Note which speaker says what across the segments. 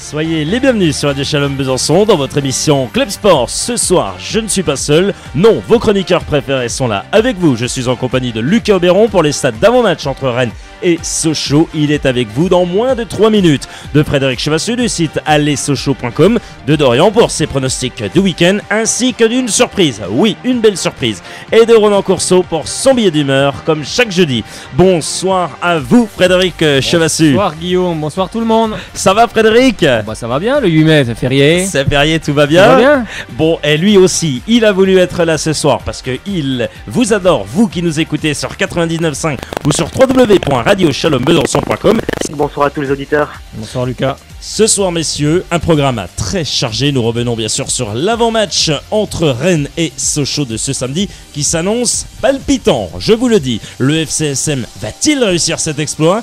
Speaker 1: Soyez les bienvenus sur Radio Shalom Besançon dans votre émission Club Sport. Ce soir, je ne suis pas seul. Non, vos chroniqueurs préférés sont là avec vous. Je suis en compagnie de Lucas Auberon pour les stats d'avant-match entre Rennes et Sochaux. Il est avec vous dans moins de 3 minutes. De Frédéric Chevassu du site allezsochaux.com, de Dorian pour ses pronostics du week-end, ainsi que d'une surprise. Oui, une belle surprise. Et de Ronan Courceau pour son billet d'humeur, comme chaque jeudi. Bonsoir à vous, Frédéric Chevassu.
Speaker 2: Bonsoir Guillaume, bonsoir tout le monde.
Speaker 1: Ça va, Frédéric?
Speaker 2: Bah ça va bien, le 8 mai, c'est férié.
Speaker 1: C'est férié, tout va bien.
Speaker 2: Tout va bien.
Speaker 1: Bon, et lui aussi, il a voulu être là ce soir parce qu'il vous adore, vous qui nous écoutez sur 99.5 ou sur www.radioshalombesançon.com.
Speaker 3: Bonsoir à tous les auditeurs.
Speaker 2: Bonsoir Lucas.
Speaker 1: Ce soir, messieurs, un programme très chargé. Nous revenons bien sûr sur l'avant-match entre Rennes et Sochaux de ce samedi qui s'annonce palpitant. Je vous le dis, le FCSM va-t-il réussir cet exploit ?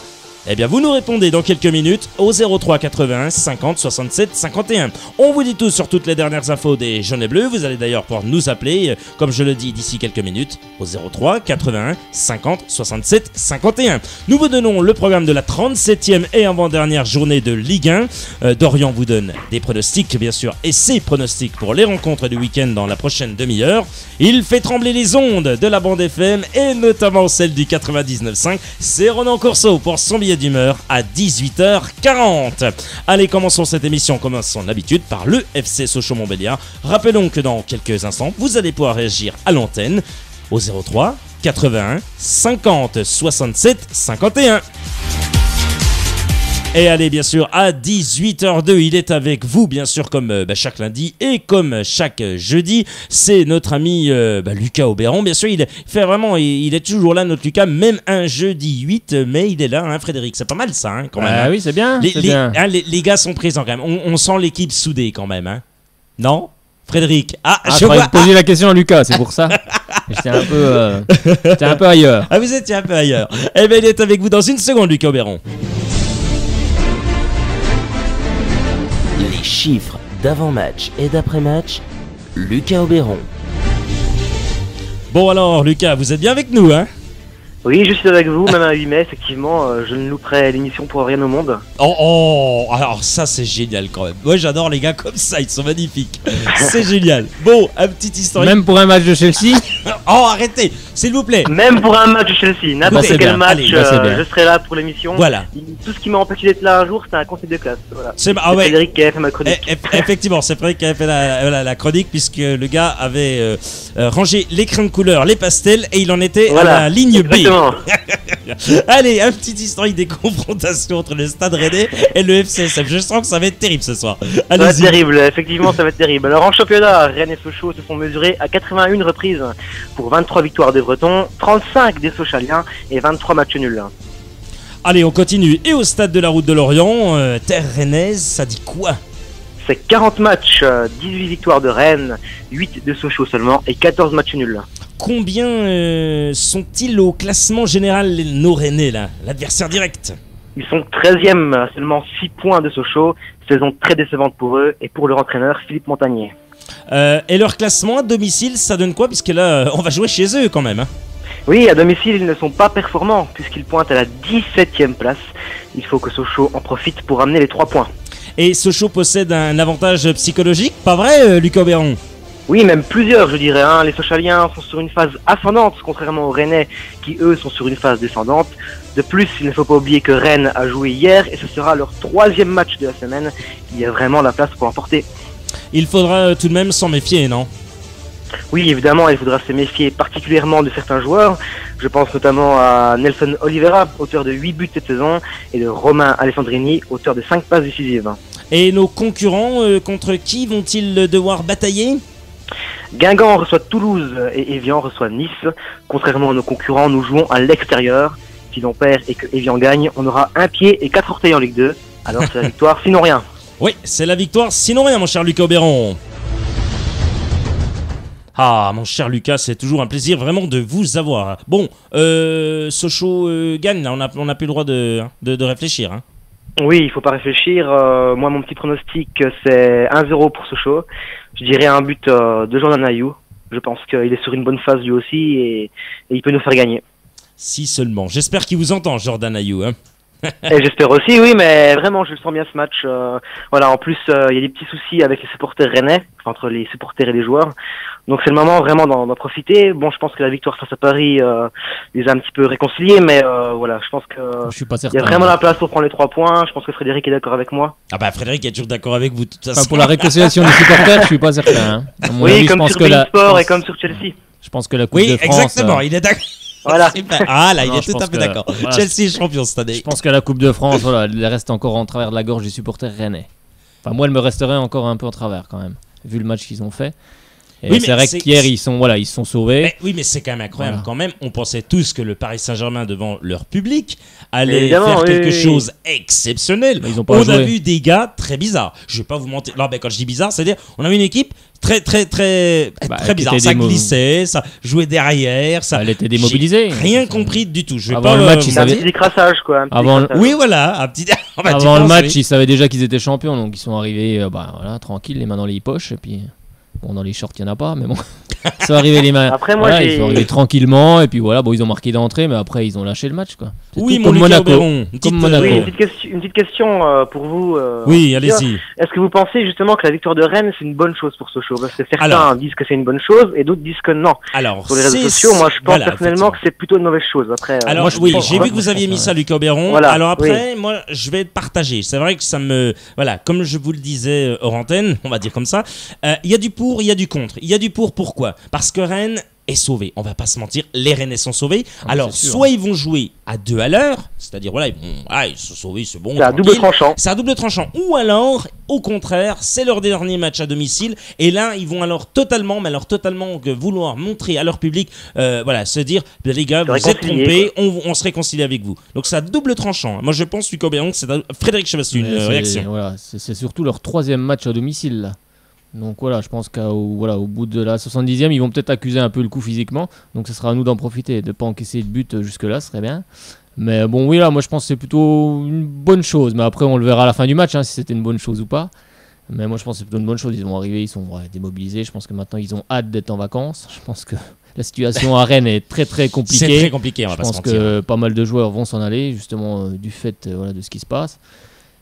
Speaker 1: Eh bien, vous nous répondez dans quelques minutes au 03 81 50 67 51. On vous dit tout sur toutes les dernières infos des jaunes et bleus. Vous allez d'ailleurs pouvoir nous appeler, comme je le dis, d'ici quelques minutes au 03 81 50 67 51. Nous vous donnons le programme de la 37e et avant-dernière journée de Ligue 1. Dorian vous donne des pronostics, bien sûr, et ses pronostics pour les rencontres du week-end dans la prochaine demi-heure. Il fait trembler les ondes de la bande FM et notamment celle du 99.5. C'est Ronan Courceau pour son billet d'humeur à 18h40. Allez, commençons cette émission comme à son habitude par le FC Sochaux-Montbéliard. Rappelons que dans quelques instants, vous allez pouvoir réagir à l'antenne au 03 81 50 67 51. Et allez, bien sûr, à 18h02, il est avec vous, bien sûr, comme chaque lundi et comme chaque jeudi. C'est notre ami Lucas Auberon. Bien sûr, il est toujours là, notre Lucas, même un jeudi 8 mai, il est là, hein, Frédéric. C'est pas mal ça, hein, quand même.
Speaker 2: Ah oui, c'est bien.
Speaker 1: Les gars sont présents quand même. On sent l'équipe soudée quand même, hein. Non, Frédéric?
Speaker 2: Je vois poser la question à Lucas, c'est pour ça. J'étais un peu ailleurs.
Speaker 1: Ah, vous étiez un peu ailleurs. Eh bien, il est avec vous dans une seconde, Lucas Auberon. Les chiffres d'avant-match et d'après-match, Lucas Auberon. Bon alors, Lucas, vous êtes bien avec nous, hein?
Speaker 3: Oui, je suis avec vous, même à 8 mai, effectivement, je ne louperai l'émission pour rien au monde.
Speaker 1: Oh, alors ça c'est génial quand même. Moi j'adore les gars comme ça, ils sont magnifiques. C'est génial. Bon, un petit historique.
Speaker 2: Même pour un match de Chelsea.
Speaker 1: Oh, arrêtez, s'il vous plaît.
Speaker 3: Même pour un match de Chelsea, n'importe quel match,
Speaker 1: allez,
Speaker 3: je serai là pour l'émission.
Speaker 1: Voilà.
Speaker 3: Tout ce qui m'a empêché d'être là un jour, c'était un conseil de classe. Voilà.
Speaker 1: C'est
Speaker 3: Frédéric qui avait fait ma chronique.
Speaker 1: Effectivement, c'est Frédéric qui avait fait la chronique puisque le gars avait rangé les crayons de couleur, les pastels et il en était à la ligne
Speaker 3: exactement.
Speaker 1: B. Allez, un petit historique des confrontations entre le Stade Rennais et le FCSM. Je sens que ça va être terrible ce soir.
Speaker 3: Ça va être terrible, effectivement ça va être terrible. Alors en championnat, Rennes et Sochaux se sont mesurés à 81 reprises pour 23 victoires des Bretons, 35 des Sochaliens et 23 matchs nuls.
Speaker 1: Allez, on continue. Et au stade de la Route de Lorient, terre rennaise, ça dit quoi?
Speaker 3: C'est 40 matchs, 18 victoires de Rennes, 8 de Sochaux seulement et 14 matchs nuls.
Speaker 1: Combien sont-ils au classement général, nos Rennais, là, l'adversaire direct?
Speaker 3: Ils sont 13e, seulement 6 points de Sochaux, saison très décevante pour eux et pour leur entraîneur Philippe Montagnier.
Speaker 1: Et leur classement à domicile, ça donne quoi? Puisque là, on va jouer chez eux quand même, hein.
Speaker 3: Oui, à domicile, ils ne sont pas performants puisqu'ils pointent à la 17e place. Il faut que Sochaux en profite pour amener les 3 points.
Speaker 1: Et Sochaux possède un avantage psychologique, pas vrai, Lucas Auberon?
Speaker 3: Oui, même plusieurs, je dirais. Hein. Les Sochaliens sont sur une phase ascendante, contrairement aux Rennais, qui eux sont sur une phase descendante. De plus, il ne faut pas oublier que Rennes a joué hier, et ce sera leur 3e match de la semaine. Il y a vraiment la place pour l'emporter.
Speaker 1: Il faudra tout de même s'en méfier, non?
Speaker 3: Oui, évidemment, il faudra se méfier particulièrement de certains joueurs. Je pense notamment à Nelson Oliveira, auteur de 8 buts cette saison, et de Romain Alessandrini, auteur de 5 passes décisives. Et
Speaker 1: nos concurrents, contre qui vont-ils devoir batailler?
Speaker 3: Guingamp reçoit Toulouse et Évian reçoit Nice. Contrairement à nos concurrents, nous jouons à l'extérieur. Si l'on perd et que Évian gagne, on aura un pied et 4 orteils en Ligue 2. Alors c'est la victoire, sinon rien.
Speaker 1: Oui, c'est la victoire, sinon rien, mon cher Lucas Auberon. Ah, mon cher Lucas, c'est toujours un plaisir vraiment de vous avoir. Bon, Sochaux gagne, là, on n'a plus le droit de réfléchir, hein.
Speaker 3: Oui, il faut pas réfléchir. Moi, mon petit pronostic, c'est 1-0 pour Sochaux. Je dirais un but de Jordan Ayou. Je pense qu'il est sur une bonne phase lui aussi et il peut nous faire gagner.
Speaker 1: Si seulement. J'espère qu'il vous entend, Jordan Ayou, hein.
Speaker 3: Et j'espère aussi, oui, mais vraiment, je le sens bien ce match. Voilà, en plus, il y a des petits soucis avec les supporters rennais, enfin, entre les supporters et les joueurs. Donc c'est le moment vraiment d'en profiter. Bon, je pense que la victoire face à Paris les a un petit peu réconciliés, mais voilà, je pense que
Speaker 2: Je suis pas
Speaker 3: il
Speaker 2: certain.
Speaker 3: y a vraiment la place pour prendre les 3 points. Je pense que Frédéric est d'accord avec moi.
Speaker 1: Ah bah Frédéric est toujours d'accord avec vous de toute façon.
Speaker 2: Enfin, pour la réconciliation des supporters, je suis pas certain. Hein. À mon avis,
Speaker 3: Oui,
Speaker 2: je
Speaker 3: comme
Speaker 2: pense
Speaker 3: sur
Speaker 2: que la-
Speaker 3: Sport et comme sur Chelsea.
Speaker 2: Je pense que la Coupe
Speaker 1: Oui,
Speaker 2: de France.
Speaker 1: exactement, il est d'accord.
Speaker 3: Voilà.
Speaker 1: Super. Ah là, il
Speaker 2: Non,
Speaker 1: est
Speaker 2: je
Speaker 1: tout à
Speaker 2: pense
Speaker 1: fait
Speaker 2: que-
Speaker 1: d'accord.
Speaker 2: voilà.
Speaker 1: Chelsea est champion cette année.
Speaker 2: Je pense que la Coupe de France, voilà, elle reste encore en travers de la gorge des supporters rennais. Enfin, moi, elle me resterait encore un peu en travers quand même, vu le match qu'ils ont fait. Et
Speaker 1: Oui, mais
Speaker 2: c'est vrai
Speaker 1: c'est-
Speaker 2: qu'hier, ils se sont sauvés.
Speaker 1: Mais oui, mais c'est quand même incroyable.
Speaker 2: Voilà.
Speaker 1: Quand même, on pensait tous que le Paris Saint-Germain, devant leur public, allait
Speaker 3: Évidemment,
Speaker 1: faire
Speaker 3: oui,
Speaker 1: quelque
Speaker 3: oui.
Speaker 1: chose exceptionnel.
Speaker 2: Mais ils ont pas
Speaker 1: On a
Speaker 2: joué.
Speaker 1: vu des gars très bizarres. Je vais pas vous mentir. Non, mais quand je dis bizarre, c'est-à-dire, on a vu une équipe très
Speaker 2: Bah,
Speaker 1: très bizarre.
Speaker 2: qui était
Speaker 1: Ça
Speaker 2: démo-
Speaker 1: glissait, ça jouait derrière, ça.
Speaker 2: Elle était démobilisée.
Speaker 1: J'ai rien compris du tout. Je vais
Speaker 2: Avant
Speaker 1: pas
Speaker 2: le match,
Speaker 1: vous
Speaker 2: ils
Speaker 3: C'est un
Speaker 2: savaient-
Speaker 3: petit décrassage, quoi. un petit
Speaker 2: Avant le-
Speaker 3: décrassage.
Speaker 1: Oui, voilà, un petit. Ah bah, tu
Speaker 2: Avant le
Speaker 1: penses,
Speaker 2: match,
Speaker 1: oui.
Speaker 2: ils savaient déjà qu'ils étaient champions, donc ils sont arrivés voilà, tranquilles, les mains dans les poches. Et puis, bon, dans les shorts, il n'y en a pas, mais bon, ils sont arrivés les mains.
Speaker 3: Après, moi,
Speaker 2: voilà,
Speaker 3: j'ai-
Speaker 2: ils sont arrivés tranquillement, et puis voilà, bon, ils ont marqué d'entrée, mais après, ils ont lâché le match, quoi. C'est
Speaker 1: Oui,
Speaker 2: tout
Speaker 1: mon
Speaker 2: comme
Speaker 1: Lucas
Speaker 2: Monaco.
Speaker 1: Oberon. Une petite,
Speaker 2: Comme Monaco.
Speaker 3: Oui,
Speaker 2: D'accord.
Speaker 3: une petite question pour vous.
Speaker 1: Oui, allez-y.
Speaker 3: Est-ce que vous pensez justement que la victoire de Rennes, c'est une bonne chose pour Sochaux? Parce que certains
Speaker 1: Alors.
Speaker 3: disent que c'est une bonne chose et d'autres disent que non.
Speaker 1: Alors,
Speaker 3: Sur les réseaux
Speaker 1: c'est-
Speaker 3: sociaux, moi, je pense
Speaker 1: voilà,
Speaker 3: personnellement que
Speaker 1: effectivement.
Speaker 3: c'est plutôt une mauvaise chose. Après,
Speaker 1: Alors
Speaker 2: moi, je
Speaker 1: oui,
Speaker 2: pense-
Speaker 1: j'ai vu
Speaker 2: moi,
Speaker 1: que vous
Speaker 2: je
Speaker 1: aviez
Speaker 2: pense,
Speaker 1: mis ça,
Speaker 2: ouais.
Speaker 1: Lucas Oberon.
Speaker 3: Voilà,
Speaker 1: Alors après, moi, je vais être partagé. C'est vrai que ça me, voilà, comme je vous le disais hors antenne, on va dire comme ça. Il y a du pour, il y a du contre. Il y a du pour, pourquoi? Parce que Rennes est sauvé. On va pas se mentir, les Rennais sont sauvés.
Speaker 2: Ah,
Speaker 1: Alors,
Speaker 2: c'est sûr.
Speaker 1: soit ils vont jouer à 2 à l'heure, c'est-à-dire voilà, ils sont sauvés, c'est bon.
Speaker 3: c'est à double
Speaker 1: tranquille.
Speaker 3: tranchant.
Speaker 1: C'est à double tranchant. Ou alors, au contraire, c'est leur dernier match à domicile. Et là, ils vont alors totalement, mais alors totalement vouloir montrer à leur public, voilà, se dire, ben, les gars,
Speaker 3: Se
Speaker 1: vous êtes
Speaker 3: réconcilier,
Speaker 1: trompés, on se réconcilie avec vous. Donc c'est à double tranchant. Moi, je pense, Lucas Oberon, que c'est à... Frédéric Chevassu, une
Speaker 2: Mais c'est-
Speaker 1: réaction.
Speaker 2: Voilà, c'est surtout leur 3e match à domicile, là. Donc voilà, je pense au bout de la 70e, ils vont peut-être accuser un peu le coup physiquement. Donc ce sera à nous d'en profiter, de ne pas encaisser de but jusque-là, ce serait bien. Mais bon, oui, là, moi je pense que c'est plutôt une bonne chose. Mais après, on le verra à la fin du match, hein, si c'était une bonne chose ou pas. Mais moi je pense que c'est plutôt une bonne chose. Ils vont arriver, ils sont démobilisés. Je pense que maintenant ils ont hâte d'être en vacances. Je pense que la situation à Rennes est très très compliquée.
Speaker 1: C'est très compliqué, on va
Speaker 2: Je
Speaker 1: pas se
Speaker 2: pense
Speaker 1: mentir.
Speaker 2: que pas mal de joueurs vont s'en aller, justement, du fait voilà, de ce qui se passe.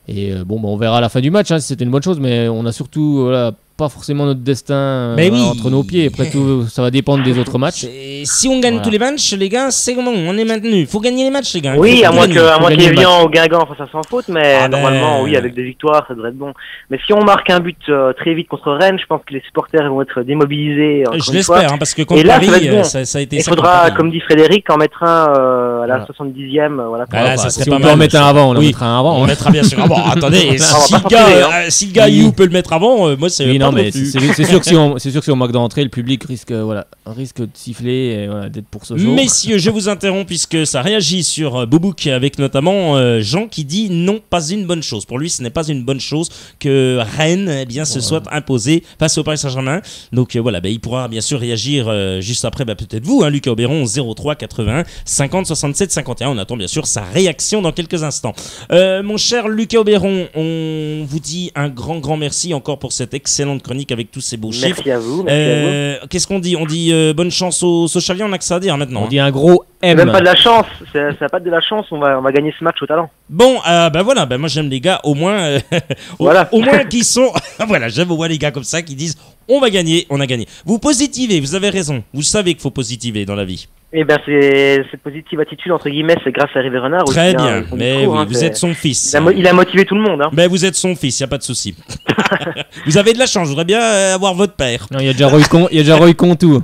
Speaker 2: Et bon, bah, on verra à la fin du match hein, si c'était une bonne chose, mais on a surtout voilà, pas forcément notre destin
Speaker 1: Mais oui.
Speaker 2: entre nos pieds. Après tout, ça va dépendre des autres matchs.
Speaker 1: Si on gagne
Speaker 2: Voilà.
Speaker 1: tous les matchs, les gars, c'est bon, on est maintenu. Faut gagner les matchs, les gars.
Speaker 3: Oui,
Speaker 1: Faut
Speaker 3: à moins
Speaker 1: gagner.
Speaker 3: que
Speaker 2: gagner le
Speaker 3: Evian ou Guingamp fassent ça sans faute, mais
Speaker 1: Ah ben,
Speaker 3: normalement, oui, avec des victoires, ça devrait être bon. Mais si on marque un but très vite contre Rennes, je pense que les supporters vont être démobilisés. encore
Speaker 1: Je
Speaker 3: une fois.
Speaker 1: l'espère, hein, parce que contre
Speaker 3: Et là, ça va
Speaker 1: Paris,
Speaker 3: être bon.
Speaker 1: ça a été
Speaker 3: Il
Speaker 1: ça contre
Speaker 3: faudra,
Speaker 1: Paris, hein.
Speaker 3: comme dit Frédéric, en mettre un à la
Speaker 2: Voilà.
Speaker 3: 70e. Voilà, pour-
Speaker 1: Ah, là,
Speaker 2: Enfin,
Speaker 1: ça serait
Speaker 2: si
Speaker 1: pas
Speaker 2: on peut
Speaker 1: mal,
Speaker 2: en mettre un avant, on en
Speaker 1: Oui.
Speaker 2: mettra un avant.
Speaker 1: On
Speaker 2: hein.
Speaker 1: mettra bien sûr. Ah bon, attendez,
Speaker 3: va
Speaker 1: si
Speaker 3: pas
Speaker 1: le
Speaker 3: s'en priver,
Speaker 1: gars, si le gars You peut le mettre avant, moi c'est
Speaker 2: Oui,
Speaker 1: pas
Speaker 2: non,
Speaker 1: non
Speaker 2: mais
Speaker 1: plus.
Speaker 2: c'est sûr que si on manque d'entrée, le public risque de siffler et voilà, d'être pour ce jour.
Speaker 1: Messieurs, je vous interromps puisque ça réagit sur Boubouk avec notamment Jean qui dit non, pas une bonne chose. Pour lui, ce n'est pas une bonne chose que Rennes eh bien, se soit imposé face au Paris Saint-Germain. Donc voilà, il pourra bien sûr réagir juste après, peut-être vous, hein, Lucas Oberon, 03 81 50 67 51. On attend bien sûr sa réaction dans quelques instants. Mon cher Lucas Oberon, on vous dit un grand merci encore pour cette excellente chronique avec tous ces beaux chiffres.
Speaker 3: Merci à vous. Merci à vous.
Speaker 1: Qu'est-ce qu'on dit? On dit bonne chance aux Sochaliens, on a que ça à dire maintenant.
Speaker 2: On
Speaker 1: hein.
Speaker 2: dit un gros
Speaker 3: C'est
Speaker 2: M.
Speaker 3: même pas de la chance, ça n'a pas de la chance, on va gagner ce match au talent.
Speaker 1: Bon, voilà, moi j'aime les gars, au moins,
Speaker 3: Voilà.
Speaker 1: au moins qui sont, voilà, j'aime au moins les gars comme ça qui disent, on va gagner, on a gagné. Vous positivez, vous avez raison, vous savez qu'il faut positiver dans la vie.
Speaker 3: Eh bien, cette positive attitude, entre guillemets, c'est grâce à Hervé Renard.
Speaker 1: Très
Speaker 3: aussi,
Speaker 1: bien,
Speaker 3: hein, son
Speaker 1: mais
Speaker 3: discours,
Speaker 1: oui,
Speaker 3: hein,
Speaker 1: vous
Speaker 3: c'est-
Speaker 1: êtes son fils.
Speaker 3: il a motivé tout le monde. Hein.
Speaker 1: Ben vous êtes son fils, y a pas de souci. Vous avez de la chance, je voudrais bien avoir votre père.
Speaker 2: Non, il y a déjà Roy Contou.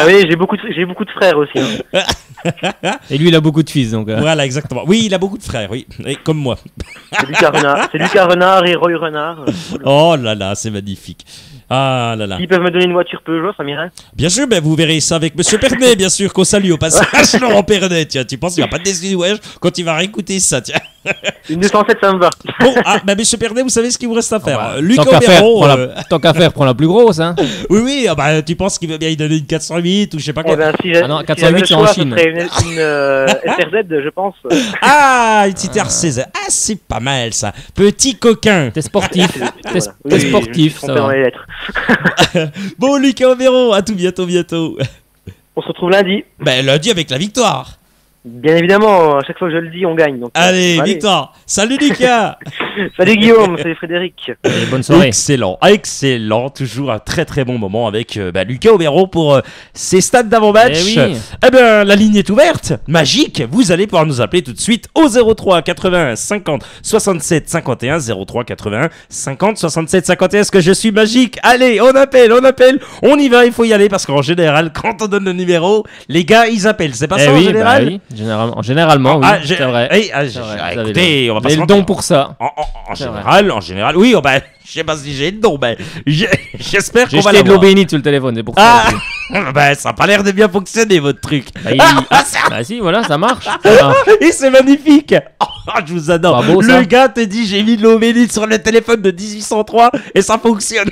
Speaker 3: Oui, j'ai beaucoup de frères aussi. Hein.
Speaker 2: Et lui, il a beaucoup de fils, donc.
Speaker 1: Voilà, exactement. Oui, il a beaucoup de frères, oui, et comme moi.
Speaker 3: C'est Lucas Renard et Roy Renard.
Speaker 1: Oh là là, c'est magnifique. Ah là là.
Speaker 3: S'ils peuvent me donner une voiture Peugeot, ça m'irait.
Speaker 1: Bien sûr, vous verrez ça avec Monsieur Pernet, bien sûr, qu'on salue au passage, Laurent Pernet. Tiens, tu penses qu'il va pas te décider, ouais, quand il va réécouter ça, tiens.
Speaker 3: Une 207, ça me va.
Speaker 1: Bon, Monsieur Pernet, vous savez ce qu'il vous reste à faire.
Speaker 2: bah,
Speaker 1: Lucas
Speaker 2: tant qu'à faire,
Speaker 1: Oberon,
Speaker 2: tant qu'à faire, prends la plus grosse, hein.
Speaker 1: oui, tu penses qu'il va bien y donner une 408 ou je sais pas
Speaker 3: Eh
Speaker 1: quoi.
Speaker 3: ben, si
Speaker 2: Ah non,
Speaker 3: si
Speaker 2: 408,
Speaker 3: j'avais le
Speaker 2: c'est en
Speaker 3: choix,
Speaker 2: Chine.
Speaker 3: ce serait une SRZ, je pense.
Speaker 1: Ah, une petite R16. Ah, c'est pas mal ça. Petit coquin.
Speaker 2: T'es sportif. T'es
Speaker 3: Oui,
Speaker 2: sportif,
Speaker 3: je me
Speaker 2: ça
Speaker 3: trompe dans
Speaker 2: va.
Speaker 3: les lettres.
Speaker 1: Bon, Lucas Oberon, à tout bientôt.
Speaker 3: On se retrouve lundi.
Speaker 1: Lundi avec la victoire.
Speaker 3: Bien évidemment, à chaque fois que je le dis, on gagne. Donc,
Speaker 1: Allez, victoire. Salut Lucas.
Speaker 3: Salut Guillaume, salut Frédéric.
Speaker 2: Allez, bonne soirée.
Speaker 1: Excellent, excellent. Toujours un très très bon moment avec Lucas Obero pour ses stats d'avant-match.
Speaker 2: Eh oui.
Speaker 1: Eh bien, la ligne est ouverte, magique. Vous allez pouvoir nous appeler tout de suite au 03 81 50 67 51 03 81 50 67 51. Est-ce que je suis magique? Allez, on appelle, on y va. Il faut y aller parce qu'en général, quand on donne le numéro, les gars ils appellent. C'est pas ça en général?
Speaker 2: Oui. Généralement, oui, c'est vrai.
Speaker 1: Écoutez, on va pas se
Speaker 2: le
Speaker 1: mentir.
Speaker 2: don pour ça.
Speaker 1: En général, oui. Je sais pas si j'ai le don, mais j'espère qu'on va
Speaker 2: J'ai jeté de l'eau
Speaker 1: l'avoir.
Speaker 2: bénite sur le téléphone, c'est pour ça.
Speaker 1: Ça a pas l'air de bien fonctionner votre truc.
Speaker 2: Bah si, voilà, ça marche.
Speaker 1: Et c'est magnifique. Je vous adore.
Speaker 2: Pas beau,
Speaker 1: le
Speaker 2: ça.
Speaker 1: gars te dit j'ai mis de l'eau bénite sur le téléphone de 1803 et ça fonctionne.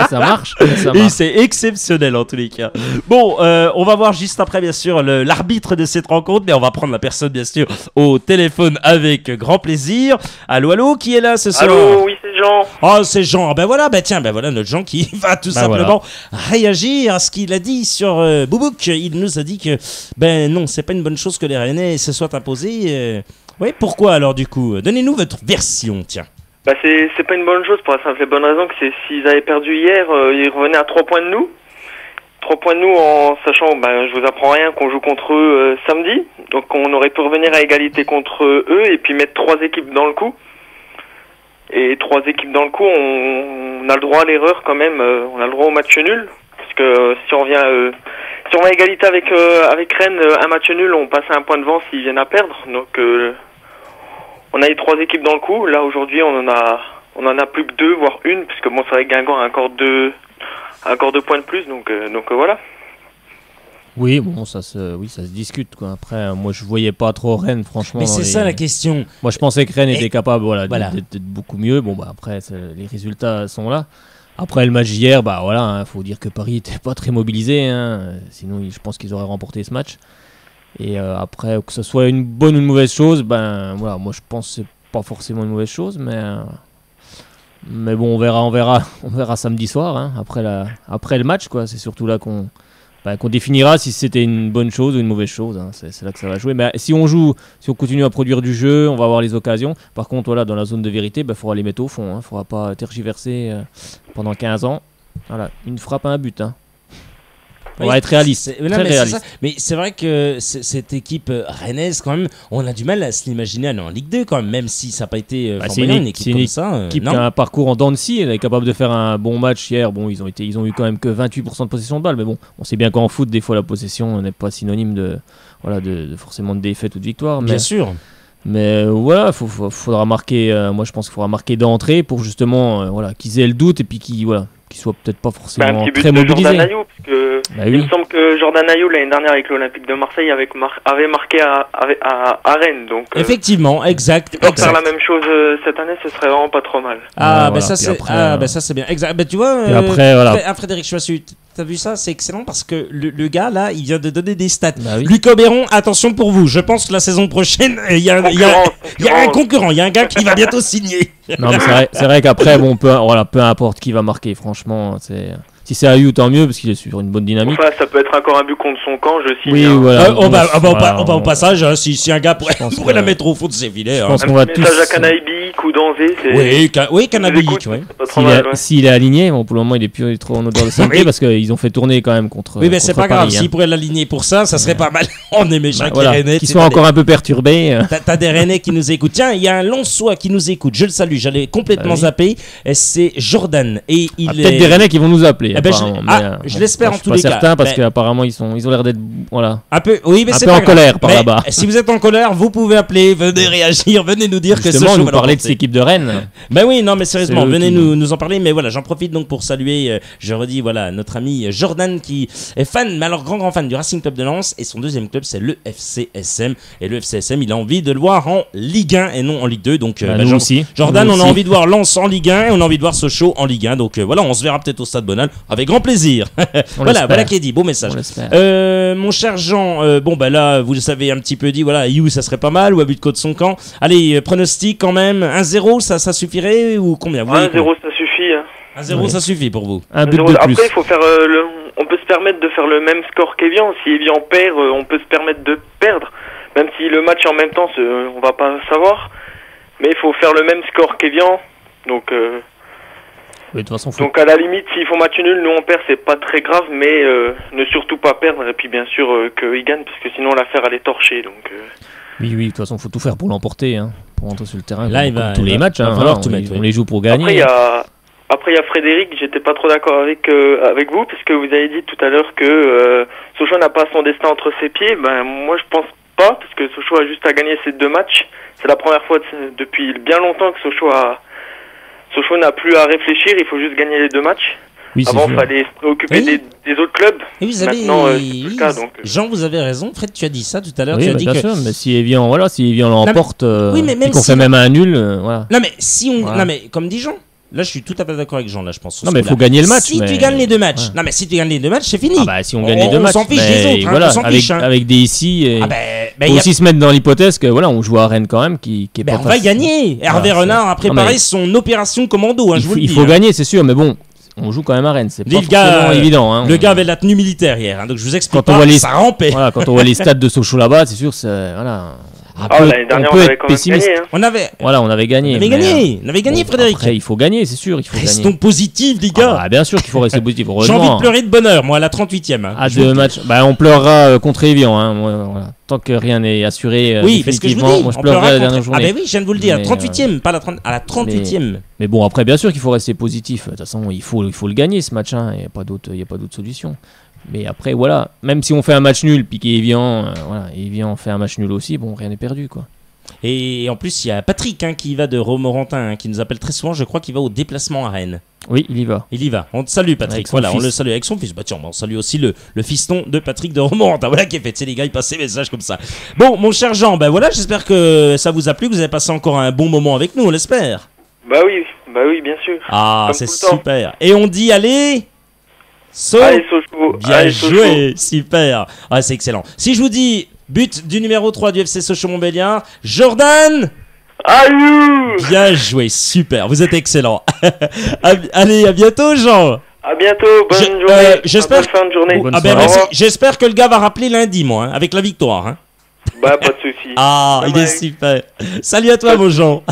Speaker 2: Ça marche.
Speaker 1: Et c'est exceptionnel en tous les cas. Bon, on va voir juste après bien sûr l'arbitre de cette rencontre, mais on va prendre la personne bien sûr au téléphone avec grand plaisir. Allô, qui est là ce soir?
Speaker 4: Allô, oui, c'est Jean.
Speaker 1: Oh, c'est Jean. Ben voilà notre Jean qui va tout simplement réagir à ce qu'il a dit sur Boubouk. Il nous a dit que ben non, c'est pas une bonne chose que les Rennais se soient imposés. Oui, pourquoi alors du coup? Donnez-nous votre version, tiens.
Speaker 4: Bah c'est pas une bonne chose pour la simple et bonne raison que s'ils avaient perdu hier, ils revenaient à 3 points de nous. 3 points de nous en sachant, je vous apprends rien, qu'on joue contre eux samedi. Donc on aurait pu revenir à égalité contre eux et puis mettre 3 équipes dans le coup. Et 3 équipes dans le coup, on a le droit à l'erreur quand même, on a le droit au match nul. Parce que si on vient à égalité avec Rennes, un match nul, on passe à un point devant s'ils viennent à perdre. Donc on a les 3 équipes dans le coup. Là aujourd'hui on en a plus que 2, voire une, puisque bon c'est vrai que Guingamp a encore 2 points de plus, donc voilà.
Speaker 2: Oui, bon, ça se discute quoi. Après, moi je voyais pas trop Rennes, franchement.
Speaker 1: Mais c'est ça la question.
Speaker 2: Moi je pensais que Rennes était capable,
Speaker 1: voilà.
Speaker 2: d'être beaucoup mieux. Bon après les résultats sont là. Après le match d'hier, faut dire que Paris était pas très mobilisé, hein. Sinon je pense qu'ils auraient remporté ce match. Et après, que ce soit une bonne ou une mauvaise chose, moi je pense que c'est pas forcément une mauvaise chose, mais bon, on verra samedi soir, hein, après le match, quoi. C'est surtout là qu'on définira si c'était une bonne chose ou une mauvaise chose, hein. C'est là que ça va jouer. Mais si on continue à produire du jeu, on va avoir les occasions. Par contre, voilà, dans la zone de vérité, faudra les mettre au fond, hein. Faudra pas tergiverser pendant 15 ans. Voilà, une frappe à un but, hein. On va être réaliste. Réaliste.
Speaker 1: Mais c'est vrai que cette équipe rennaise, quand même, on a du mal à se l'imaginer aller en Ligue 2, quand même si ça n'a pas été
Speaker 2: c'est une équipe
Speaker 1: comme ça.
Speaker 2: Une équipe qui a un parcours en dents de scie. Elle est capable de faire un bon match hier. Bon, ils ont eu quand même que 28% de possession de balle. Mais bon, on sait bien qu'en foot, des fois, la possession n'est pas synonyme de forcément de défaite ou de victoire.
Speaker 1: Bien sûr.
Speaker 2: Mais voilà, faudra marquer. Moi, je pense qu'il faudra marquer d'entrée pour justement qu'ils aient le doute et puis qu'ils soient peut-être pas forcément très mobilisés.
Speaker 4: Jordan Ayew, parce que il me semble que Jordan Ayew l'année dernière avec l'Olympique de Marseille avait marqué à Rennes, donc
Speaker 1: effectivement, exact.
Speaker 4: Faire la même chose cette année, ce serait vraiment pas trop mal.
Speaker 1: Ça c'est bien. Exact. Tu vois, Frédéric Choissu, t'as vu ça? C'est excellent parce que le gars là, il vient de donner des stats. Lucas Obéron, attention pour vous. Je pense que la saison prochaine, il y a un concurrent, il y a un gars qui va bientôt signer.
Speaker 2: Non, mais c'est vrai qu'après, peu importe qui va marquer, franchement, si c'est Ayew, tant mieux, parce qu'il est sur une bonne dynamique.
Speaker 4: Enfin, ça peut être encore un but contre son camp, je signe.
Speaker 2: Oui, voilà.
Speaker 1: Au passage, si un gars pourrait la mettre au fond de ses filets.
Speaker 2: Je pense qu'on
Speaker 4: va
Speaker 2: tous.
Speaker 4: Message à Canabic ou Danzé.
Speaker 1: Oui, Canabic.
Speaker 2: S'il est aligné, pour le moment, il est plus trop en odeur de santé, parce qu'ils ont fait tourner quand même contre.
Speaker 1: Oui, mais c'est pas grave.
Speaker 2: Paris,
Speaker 1: s'il pourrait l'aligner pour ça serait pas mal. On est méchants qui Rennais.
Speaker 2: Qui sont encore un peu perturbés.
Speaker 1: T'as des Rennais qui nous écoutent. Tiens, il y a un Lensois qui nous écoute. Je le salue. J'allais complètement zapper. C'est Jordan. Et il
Speaker 2: peut-être des Rennais qui vont nous appeler.
Speaker 1: Je l'espère en tous les cas.
Speaker 2: Je suis pas certain parce qu'apparemment ils ont l'air d'être
Speaker 1: un peu
Speaker 2: en colère par là-bas.
Speaker 1: Si vous êtes en colère, vous pouvez appeler, venez réagir, venez nous dire
Speaker 2: justement, que ce nous parler de cette équipe de Rennes.
Speaker 1: Oui, non mais sérieusement, venez nous en parler. Mais voilà, j'en profite donc pour saluer, je redis notre ami Jordan qui est fan, mais alors grand fan du Racing Club de Lens, et son deuxième club c'est le FCSM, et le FCSM il a envie de le voir en Ligue 1 et non en Ligue 2. Donc
Speaker 2: nous aussi.
Speaker 1: Jordan, on a envie de voir Lens en Ligue 1 et on a envie de voir Sochaux en Ligue 1. Donc voilà, on se verra peut-être au Stade Bonal avec grand plaisir. Voilà qui est dit, beau message. Mon cher Jean, là vous le savez un petit peu dit, Ayew ça serait pas mal, ou à but contre son camp. Allez, pronostic quand même, 1-0 ça suffirait ou combien?
Speaker 4: 1-0 ça suffit.
Speaker 1: 1-0 ça suffit pour vous.
Speaker 2: Un but de plus.
Speaker 4: Après il faut faire on peut se permettre de faire le même score qu'Evian. Si Evian perd, on peut se permettre de perdre. Même si le match en même temps, on va pas savoir. Mais il faut faire le même score qu'Evian. Donc,
Speaker 2: Mais de toute façon,
Speaker 4: donc à la limite, s'ils font match nul, nous on perd, c'est pas très grave. Mais ne surtout pas perdre. Et puis bien sûr qu'ils gagnent, parce que sinon l'affaire elle est torchée. Donc,
Speaker 2: oui, de toute façon, faut tout faire pour l'emporter, hein, pour rentrer sur le terrain.
Speaker 1: Là,
Speaker 2: comme tous les matchs, hein,
Speaker 1: falloir
Speaker 2: hein,
Speaker 1: tout mettre,
Speaker 2: on les joue pour gagner.
Speaker 4: Après, il y a Frédéric, j'étais pas trop d'accord avec vous, puisque vous avez dit tout à l'heure que Sochaux n'a pas son destin entre ses pieds. Ben, moi, je pense pas, parce que Sochaux a juste à gagner ces 2 matchs. C'est la première fois depuis bien longtemps que Sochaux n'a plus à réfléchir, il faut juste gagner les 2 matchs.
Speaker 2: Oui,
Speaker 4: avant, il fallait se préoccuper des autres clubs.
Speaker 1: Et vous avez,
Speaker 4: maintenant, c'est plus le cas, donc,
Speaker 1: Jean, vous avez raison. Fred, tu as dit ça tout à l'heure.
Speaker 2: Oui,
Speaker 1: tu as
Speaker 2: bah,
Speaker 1: dit
Speaker 2: bien
Speaker 1: que...
Speaker 2: sûr, mais si Evian l'emporte,
Speaker 1: oui, mais même
Speaker 2: et qu'on
Speaker 1: si-
Speaker 2: fait même un nul, voilà.
Speaker 1: Non, mais si on.
Speaker 2: Voilà.
Speaker 1: Non, mais comme dit Jean. Là, je suis tout à fait d'accord avec Jean, là, je pense. sur
Speaker 2: Non,
Speaker 1: ce
Speaker 2: mais il
Speaker 1: coup-là.
Speaker 2: faut gagner le match.
Speaker 1: Si
Speaker 2: mais-
Speaker 1: tu gagnes les 2 matchs.
Speaker 2: Ouais.
Speaker 1: Non, mais si tu gagnes les 2 matchs, c'est fini.
Speaker 2: Ah bah si on gagne les 2
Speaker 1: On
Speaker 2: matchs,
Speaker 1: s'en fiche
Speaker 2: mais
Speaker 1: des autres, hein,
Speaker 2: voilà,
Speaker 1: on s'en fiche, hein.
Speaker 2: avec des ici, et
Speaker 1: Ah ben,
Speaker 2: faut
Speaker 1: y a-
Speaker 2: aussi se mettre dans l'hypothèse que voilà, on joue à Rennes quand même, qui est
Speaker 1: ben,
Speaker 2: pas
Speaker 1: on va
Speaker 2: facile.
Speaker 1: gagner. Hervé
Speaker 2: Voilà,
Speaker 1: Renard a
Speaker 2: Non,
Speaker 1: préparé
Speaker 2: mais-
Speaker 1: son opération commando, hein, je vous le dis.
Speaker 2: Il faut
Speaker 1: hein.
Speaker 2: gagner, c'est sûr, mais bon, on joue quand même à Rennes, c'est
Speaker 1: Dis,
Speaker 2: pas forcément évident. Hein,
Speaker 1: Le gars avait la tenue militaire hier, hein, donc je vous explique
Speaker 2: Quand on
Speaker 1: pas,
Speaker 2: voit les-
Speaker 1: ça rampait.
Speaker 2: Voilà, quand on voit les stades de Sochaux là-bas, c'est sûr, voilà.
Speaker 4: l'année dernière, on avait quand même gagné. Hein.
Speaker 1: On avait
Speaker 2: gagné.
Speaker 1: gagné, on avait gagné,
Speaker 2: bon,
Speaker 1: Frédéric.
Speaker 2: Après, il faut gagner, c'est sûr, il faut
Speaker 1: Restons
Speaker 2: gagner.
Speaker 1: positifs, les gars.
Speaker 2: Ah, bien sûr qu'il faut rester positif,
Speaker 1: J'ai
Speaker 2: heureusement.
Speaker 1: envie de pleurer de bonheur, moi, à la 38e. hein.
Speaker 2: À
Speaker 1: Je vous
Speaker 2: 2
Speaker 1: le dis.
Speaker 2: matchs, bah, on pleurera contre Evian. Hein, moi, voilà. Tant que rien n'est assuré,
Speaker 1: Oui, parce que je vous
Speaker 2: définitivement,
Speaker 1: dis,
Speaker 2: moi je
Speaker 1: on
Speaker 2: pleurerai
Speaker 1: pleurera
Speaker 2: la dernière
Speaker 1: contre... Ah
Speaker 2: journée.
Speaker 1: ben oui, je viens de vous le dire,
Speaker 2: Mais,
Speaker 1: 38e, pas la 30... à la 38e.
Speaker 2: Mais bon, après, bien sûr qu'il faut rester positif. De toute façon, il faut le gagner ce match. Hein. Il n'y a pas d'autre solution. Mais après, voilà, même si on fait un match nul, puis qu'Evian fait un match nul aussi, bon, rien n'est perdu, quoi.
Speaker 1: Et en plus, il y a Patrick hein, qui va de Romorantin, hein, qui nous appelle très souvent, je crois qu'il va au déplacement à Rennes.
Speaker 2: Oui, il y va.
Speaker 1: Il y va. On te salue, Patrick.
Speaker 2: Avec son
Speaker 1: Voilà, on
Speaker 2: fils.
Speaker 1: le salue avec son fils. Bah tiens, on salue aussi le fiston de Patrick de Romorantin. Voilà qui est fait. Tu sais, les gars, ils passent des messages comme ça. Bon, mon cher Jean, ben voilà, j'espère que ça vous a plu, que vous avez passé encore un bon moment avec nous, on l'espère.
Speaker 4: Bah oui, bien sûr.
Speaker 1: Ah,
Speaker 4: Comme
Speaker 1: c'est
Speaker 4: tout le temps.
Speaker 1: super. Et on dit, allez,
Speaker 4: Allez, Sochaux.
Speaker 1: Bien
Speaker 4: Allez, Sochaux.
Speaker 1: joué, super. Ah, c'est excellent. Si je vous dis but du numéro 3 du FC Sochaux-Montbéliard, Jordan.
Speaker 4: Ayou.
Speaker 1: Bien joué, super, vous êtes excellent. Allez, à bientôt, Jean.
Speaker 4: À bientôt, bonne
Speaker 1: Je-
Speaker 4: journée.
Speaker 1: j'espère
Speaker 4: Bonne fin de journée.
Speaker 2: Bonne
Speaker 1: Ah ben
Speaker 2: soirée.
Speaker 1: merci.
Speaker 4: Au revoir.
Speaker 1: J'espère que le gars va rappeler lundi, moi, hein, avec la victoire. Hein.
Speaker 4: Bah, pas de soucis.
Speaker 1: Ah,
Speaker 4: Bye
Speaker 1: il est
Speaker 4: bye.
Speaker 1: super. Salut à toi, mon Jean.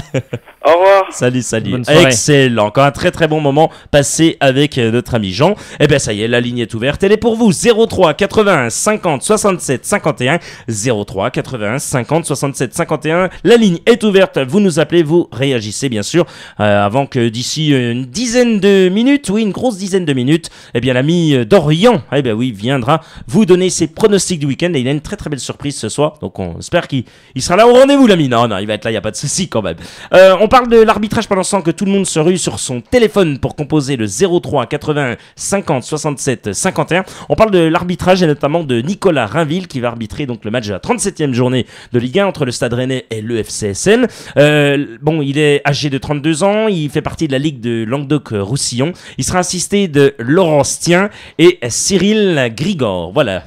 Speaker 4: Au revoir.
Speaker 1: Salut, salut.
Speaker 2: Bonne soirée.
Speaker 1: Excellent. Encore un très très bon moment passé avec notre ami Jean. Eh bien, ça y est, la ligne est ouverte. Elle est pour vous. 03 81 50 67 51. 03 81 50 67 51. La ligne est ouverte. Vous nous appelez, vous réagissez, bien sûr. Avant que d'ici une dizaine de minutes, oui, une grosse dizaine de minutes, eh bien, l'ami Dorian, eh bien oui, viendra vous donner ses pronostics du week-end. Et il a une très très belle surprise ce soir. Donc, on espère qu'il sera là au rendez-vous, l'ami. Non, il va être là, il n'y a pas de souci quand même. On parle de l'arbitrage pendant ce temps que tout le monde se rue sur son téléphone pour composer le 03 81 50 67 51. On parle de l'arbitrage et notamment de Nicolas Rainville qui va arbitrer donc le match de la 37e journée de Ligue 1 entre le Stade Rennais et le FCSM. Bon, il est âgé de 32 ans, il fait partie de la Ligue de Languedoc-Roussillon. Il sera assisté de Laurence Tien et Cyril Grigor. Voilà.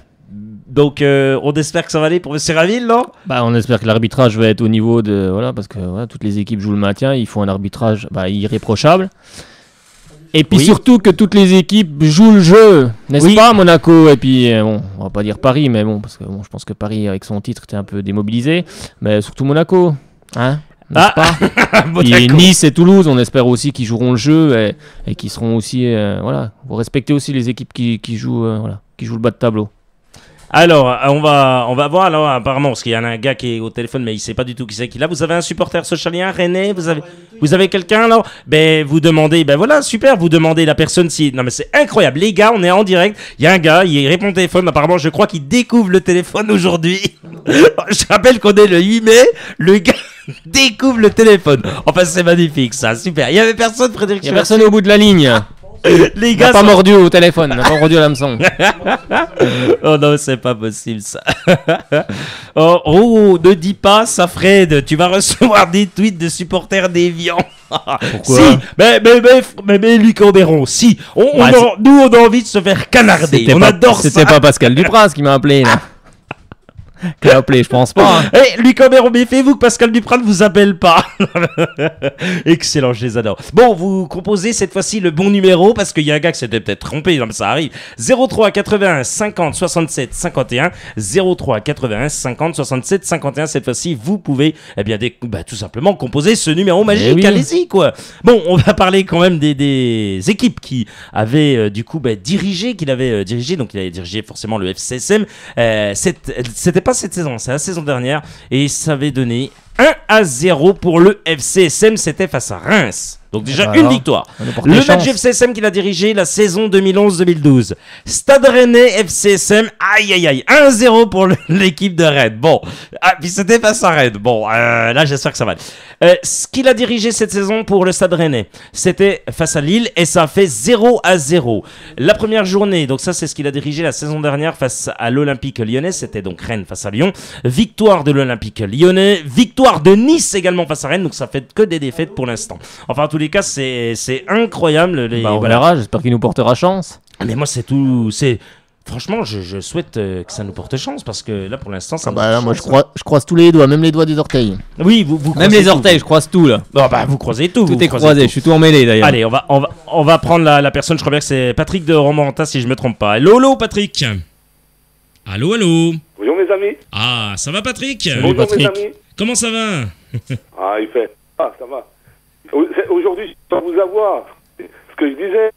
Speaker 1: Donc, on espère que ça va aller pour M. Rainville, non?
Speaker 2: Bah, on espère que l'arbitrage va être au niveau de. Voilà, parce que voilà, toutes les équipes jouent le maintien, il faut un arbitrage irréprochable. Et puis
Speaker 1: Oui.
Speaker 2: surtout que toutes les équipes jouent le jeu, n'est-ce
Speaker 1: Oui.
Speaker 2: pas, Monaco? Et puis, bon, on va pas dire Paris, mais bon, parce que bon, je pense que Paris, avec son titre, était un peu démobilisé. Mais surtout Monaco, hein? N'est-ce
Speaker 1: Ah.
Speaker 2: pas?
Speaker 1: Monaco.
Speaker 2: Et Nice et Toulouse, on espère aussi qu'ils joueront le jeu et qu'ils seront aussi. Voilà, vous respectez aussi les équipes qui jouent, qui jouent le bas de tableau.
Speaker 1: Alors, on va voir, alors, apparemment, parce qu'il y en a un gars qui est au téléphone, mais il sait pas du tout qui c'est qui est là. Vous avez un supporter socialien, Rennais, vous avez quelqu'un, alors? Ben, vous demandez, ben voilà, super, vous demandez la personne si... Non, mais c'est incroyable, les gars, on est en direct, il y a un gars, il répond au téléphone, apparemment, je crois qu'il découvre le téléphone aujourd'hui. Je rappelle qu'on est le 8 mai, le gars découvre le téléphone. Enfin, c'est magnifique, ça, super. Il y avait personne, Frédéric?
Speaker 2: Il n'y a personne au bout de la ligne.
Speaker 1: Les
Speaker 2: Il
Speaker 1: gars
Speaker 2: n'a pas
Speaker 1: sont-
Speaker 2: mordu au téléphone, il n'a pas mordu à l'hameçon.
Speaker 1: Oh non, c'est pas possible ça. Oh, ne dis pas ça, Fred. Tu vas recevoir des tweets de supporters déviants.
Speaker 2: Pourquoi?
Speaker 1: Si, mais Luc Oberon, si.
Speaker 2: Ouais,
Speaker 1: Nous, on a envie de se faire canarder. On adore ça.
Speaker 2: C'était pas Pascal Dupraz qui m'a appelé, là. Qu'elle a appelé, je pense pas. Hein.
Speaker 1: Eh, Lucas Béraud, méfiez-vous que Pascal Duprat ne vous appelle pas. Excellent, je les adore. Bon, vous composez cette fois-ci le bon numéro parce qu'il y a un gars qui s'était peut-être trompé, non, mais ça arrive. 03 81 50 67 51. 03 81 50 67 51. Cette fois-ci, vous pouvez tout simplement composer ce numéro magique.
Speaker 2: Oui.
Speaker 1: Allez-y, quoi. Bon, on va parler quand même des équipes qui avaient dirigé, donc il avait dirigé forcément le FCSM. C'était pas cette saison, c'est la saison dernière et ça avait donné 1-0 pour le FCSM, c'était face à Reims. Donc déjà une victoire. Le match FCSM qu'il a dirigé la saison 2011-2012. Stade Rennais FCSM, aïe aïe aïe, 1-0 pour l'équipe de Rennes. Bon, puis c'était face à Rennes. Bon, là j'espère que ça va aller. Ce qu'il a dirigé cette saison pour le Stade Rennais, c'était face à Lille et ça a fait 0-0. La première journée, donc ça c'est ce qu'il a dirigé la saison dernière face à l'Olympique Lyonnais, c'était donc Rennes face à Lyon. Victoire de l'Olympique Lyonnais, victoire de Nice également face à Rennes, donc ça fait que des défaites pour l'instant. Enfin, en tous les cas, c'est incroyable.
Speaker 2: On verra, j'espère qu'il nous portera chance.
Speaker 1: Mais moi, c'est tout. Franchement, je souhaite que ça nous porte chance parce que là, pour l'instant, ça.
Speaker 2: Moi, je croise tous les doigts, même les doigts des orteils.
Speaker 1: Oui, vous
Speaker 2: même les orteils, je croise tout là.
Speaker 1: Bon, vous croisez tout.
Speaker 2: Tout est croisé, je suis tout emmêlé d'ailleurs.
Speaker 1: Allez, on va prendre la personne. Je crois bien que c'est Patrick de Romorantin, si je me trompe pas. Hello, Patrick. Allô.
Speaker 5: Bonjour mes amis.
Speaker 1: Ah, ça va, Patrick?
Speaker 5: Bonjour
Speaker 2: Patrick.
Speaker 5: mes amis.
Speaker 1: Comment ça va?
Speaker 5: Il fait. Ah, ça va. Aujourd'hui, je peux pas vous avoir. Ce que je disais,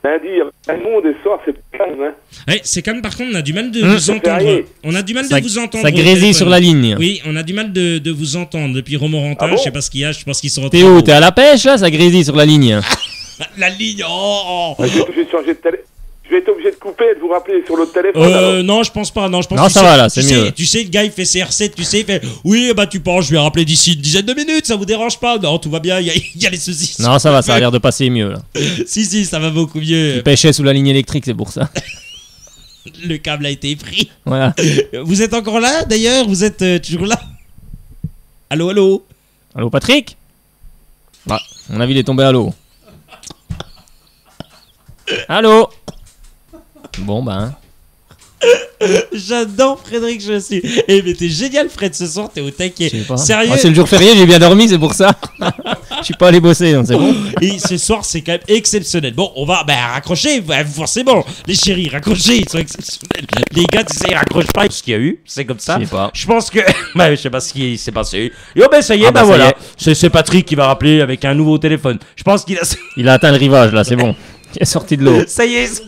Speaker 5: lundi, il y a un monde et ce soir, c'est calme. Hein.
Speaker 1: C'est calme, par contre, on a du mal de vous entendre. On a du mal de vous entendre.
Speaker 2: Ça grésille sur la ligne.
Speaker 1: Oui, on a du mal de vous entendre. Depuis Romorantin,
Speaker 5: bon
Speaker 1: je sais pas ce qu'il y a, je pense qu'ils sont
Speaker 2: T'es où? T'es à la pêche là? Ça grésille sur la ligne.
Speaker 1: La ligne,
Speaker 5: Je vais être obligé de changer de téléphone. Je vais être obligé de couper et de vous rappeler sur l'autre téléphone.
Speaker 1: Non, je pense pas. Non,
Speaker 2: ça va là, c'est mieux.
Speaker 1: Tu sais, le gars il fait CR7, tu sais, il fait oui, tu penses, je vais rappeler d'ici une dizaine de minutes, ça vous dérange pas? Non, tout va bien, il y a les soucis.
Speaker 2: Non, ça va, ça a l'air de passer mieux là.
Speaker 1: Si, ça va beaucoup mieux.
Speaker 2: Il pêchait sous la ligne électrique, c'est pour ça.
Speaker 1: Le câble a été pris.
Speaker 2: Voilà.
Speaker 1: Vous êtes encore là d'ailleurs? Vous êtes toujours là? Allô?
Speaker 2: Allô, Patrick? À mon avis, il est tombé à l'eau. Allô? Bon, J'adore
Speaker 1: Frédéric, je suis. Eh, mais t'es génial, Fred, ce soir, t'es au taquet. Sérieux?
Speaker 2: C'est le jour férié, j'ai bien dormi, c'est pour ça. Je suis pas allé bosser, donc c'est bon.
Speaker 1: Et ce soir, c'est quand même exceptionnel. Bon, on va raccrocher, forcément. Les chéris, raccrochez, ils sont exceptionnels. Les gars, tu sais, ils raccrochent pas. Ce qu'il y a eu, c'est comme ça.
Speaker 2: Je sais pas.
Speaker 1: Je pense que. Je sais pas ce qui s'est passé. Et ça y est, voilà. C'est Patrick qui va rappeler avec un nouveau téléphone. Je pense qu'il a.
Speaker 2: Il a atteint le rivage, là, c'est bon. Il est sorti de l'eau.
Speaker 1: Ça y est.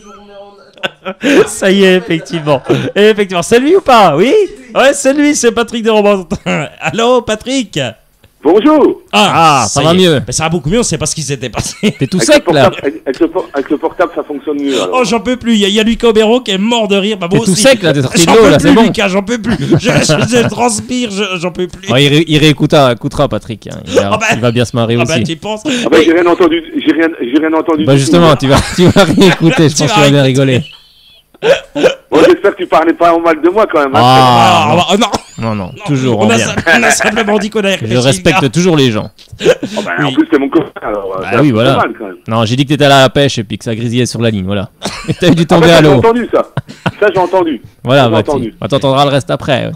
Speaker 1: Ça y est, effectivement. C'est lui ou pas? Oui? Ouais, c'est lui, c'est Patrick de Romorantin. Allô, Patrick?
Speaker 5: Bonjour.
Speaker 2: Ça va mieux.
Speaker 1: Ça va beaucoup mieux, on sait pas ce qui s'était passé.
Speaker 2: T'es tout sec là.
Speaker 5: Avec le portable, ça fonctionne mieux. Alors.
Speaker 1: Oh, j'en peux plus. Il y a Lucas Béraud qui est mort de rire.
Speaker 2: T'es tout sec là, t'es sorti de l'eau là, c'est bon.
Speaker 1: Lucas, j'en peux plus. Je transpire, j'en peux plus.
Speaker 2: Il réécoutera, Patrick. Hein. Il va bien se marrer aussi.
Speaker 1: Tu penses?
Speaker 5: J'ai rien entendu. J'ai rien entendu.
Speaker 2: Justement, tu vas réécouter. Je pense que tu vas bien rigoler.
Speaker 5: Bon, j'espère que tu parlais pas en mal de moi quand même.
Speaker 2: Non, toujours.
Speaker 1: On a simplement dit qu'on a
Speaker 2: Je respecte toujours les gens.
Speaker 5: En plus, t'es mon copain. Alors,
Speaker 2: oui, voilà.
Speaker 5: Mal, quand même.
Speaker 2: Non, j'ai dit que t'étais allé à la pêche et puis que ça grisillait sur la ligne, voilà. Et t'as dû tomber à
Speaker 5: J'ai
Speaker 2: l'eau.
Speaker 5: entendu ça. Ça, j'ai entendu.
Speaker 2: Voilà, t'entendras le reste après.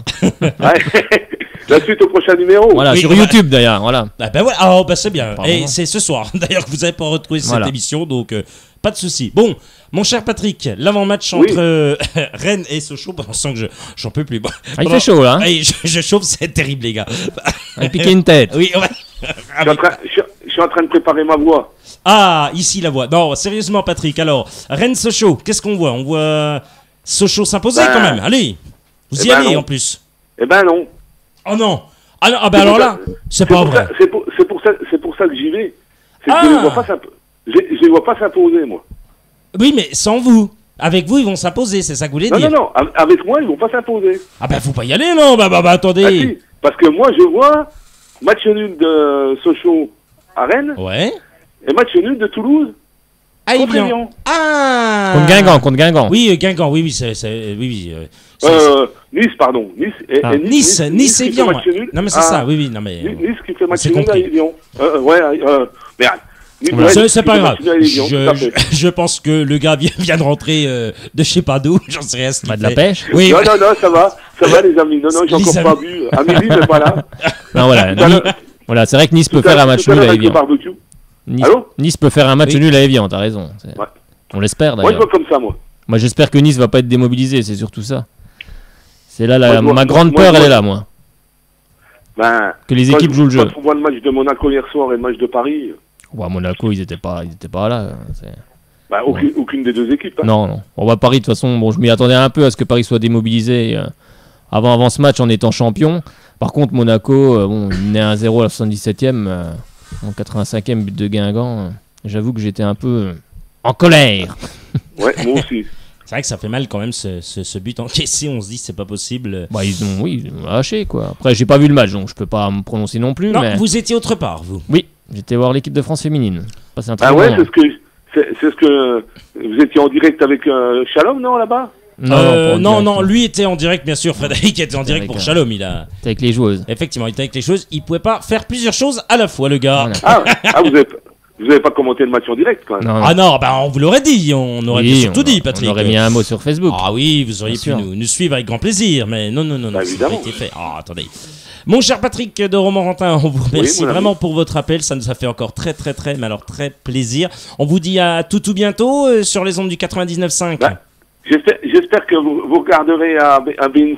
Speaker 5: La suite au prochain numéro.
Speaker 2: Voilà, sur YouTube d'ailleurs, voilà.
Speaker 1: C'est bien. Et c'est ce soir. D'ailleurs, vous avez pas retrouvé cette émission, donc pas de souci. Bon, mon cher Patrick, l'avant-match entre Rennes et Sochaux, on sent que j'en peux plus.
Speaker 2: Il fait chaud là.
Speaker 1: Je chauffe, c'est terrible, les gars.
Speaker 2: Il piqué une tête.
Speaker 1: Oui, ouais.
Speaker 5: Je suis en train de préparer ma voix.
Speaker 1: Ah, ici la voix. Non, sérieusement, Patrick. Alors, Rennes-Sochaux, qu'est-ce qu'on voit? On voit Sochaux s'imposer quand même. Allez, vous y allez en plus.
Speaker 5: Eh ben non.
Speaker 1: Oh non. Alors là, c'est pas vrai.
Speaker 5: C'est pour ça que j'y vais. Je les vois pas s'imposer, moi.
Speaker 1: Oui, mais sans vous. Avec vous, ils vont s'imposer, c'est ça que vous voulez dire?
Speaker 5: Non, avec moi, ils vont pas s'imposer.
Speaker 1: Faut pas y aller, non? Attendez.
Speaker 5: Si, parce que moi, je vois match nul de Sochaux à Rennes.
Speaker 1: Ouais.
Speaker 5: Et match nul de Toulouse contre Lyon.
Speaker 2: Contre Guingamp.
Speaker 1: Oui, Guingamp, oui.
Speaker 5: Nice, pardon.
Speaker 1: Nice et Lyon. Non, mais c'est ça, oui. Non, mais...
Speaker 5: Nice qui fait match nul à Lyon.
Speaker 1: C'est pas grave.
Speaker 5: Continue à Évian, tout à fait.
Speaker 1: Je pense que le gars vient de rentrer de je sais pas d'où, j'en sais rien. Ce qu'il
Speaker 2: Bah, de la
Speaker 1: fait.
Speaker 2: pêche.
Speaker 1: Oui,
Speaker 5: Non, ça va les amis. Non, j'ai
Speaker 1: Les
Speaker 5: encore pas vu. À midi, mais pas là.
Speaker 2: Non, voilà.
Speaker 5: Tout à l'heure-
Speaker 2: Voilà, c'est vrai que Nice peut
Speaker 5: tout à
Speaker 2: faire un
Speaker 5: l'heure,
Speaker 2: match
Speaker 5: tout à
Speaker 2: nul
Speaker 5: l'heure
Speaker 2: à
Speaker 5: avec le
Speaker 2: Evian.
Speaker 5: barbecue.
Speaker 2: Nice,
Speaker 5: Allô
Speaker 2: Nice peut faire un match
Speaker 1: Oui.
Speaker 2: nul à Evian, t'as raison.
Speaker 5: Ouais.
Speaker 2: On l'espère
Speaker 5: Moi, je
Speaker 2: d'ailleurs.
Speaker 5: vois comme ça, moi.
Speaker 2: Moi, j'espère que Nice va pas être démobilisé, c'est surtout ça. C'est là
Speaker 5: Moi, je vois-
Speaker 2: ma grande
Speaker 5: moi,
Speaker 2: peur,
Speaker 5: je
Speaker 2: elle
Speaker 5: vois-
Speaker 2: est là, moi.
Speaker 5: Ben,
Speaker 2: Que les équipes jouent le jeu.
Speaker 5: Quand on voit le match de Monaco hier soir et le match de Paris,
Speaker 2: Ouais, Monaco, ils étaient pas là.
Speaker 5: ben, aucune des deux équipes. Hein.
Speaker 2: Non. On va Paris, de toute façon, bon, je m'y attendais un peu à ce que Paris soit démobilisé avant ce match en étant champion. Par contre, Monaco, bon, il menait 1-0 à la 77e, en 85e but de Guingamp. J'avoue que j'étais un peu en colère.
Speaker 5: Ouais, moi aussi.
Speaker 1: c'est vrai que ça fait mal quand même ce but encaissé. On se dit c'est pas possible.
Speaker 2: Bah, ils ont lâché, quoi. Après, j'ai pas vu le match, donc je peux pas me prononcer non plus.
Speaker 1: Non,
Speaker 2: Mais...
Speaker 1: vous étiez autre part, vous.
Speaker 2: Oui, j'étais voir l'équipe de France féminine. Passé un très
Speaker 5: Ah
Speaker 2: bon
Speaker 5: ouais,
Speaker 2: moment.
Speaker 5: c'est ce que vous étiez en direct avec Shalom, non, là-bas?
Speaker 2: pas en
Speaker 1: Non,
Speaker 2: direct,
Speaker 1: lui était en direct, bien sûr. Frédéric était en direct
Speaker 2: Avec,
Speaker 1: pour Shalom. Il a
Speaker 2: C'était avec les joueuses.
Speaker 1: effectivement, il était avec les choses. Il pouvait pas faire plusieurs choses à la fois, le gars.
Speaker 2: Voilà.
Speaker 5: Vous avez pas commenté le match en direct, quand même.
Speaker 2: Non,
Speaker 1: Ah non, bah on vous l'aurait dit. On aurait
Speaker 2: oui,
Speaker 1: surtout dit, Patrick.
Speaker 2: On aurait mis un mot sur Facebook.
Speaker 1: Ah oui, vous auriez
Speaker 2: Bien
Speaker 1: pu
Speaker 2: sûr.
Speaker 1: nous suivre avec grand plaisir, mais non,
Speaker 5: Bah,
Speaker 1: ça n'a pas
Speaker 5: évidemment.
Speaker 1: été fait. Ah, attendez. Mon cher Patrick de Romorantin, on vous remercie
Speaker 5: mon ami.
Speaker 1: vraiment pour votre appel. Ça nous a fait encore très, mais alors très plaisir. On vous dit à tout bientôt sur les ondes du 99.5.
Speaker 5: Bah, J'espère que vous regarderez à Bein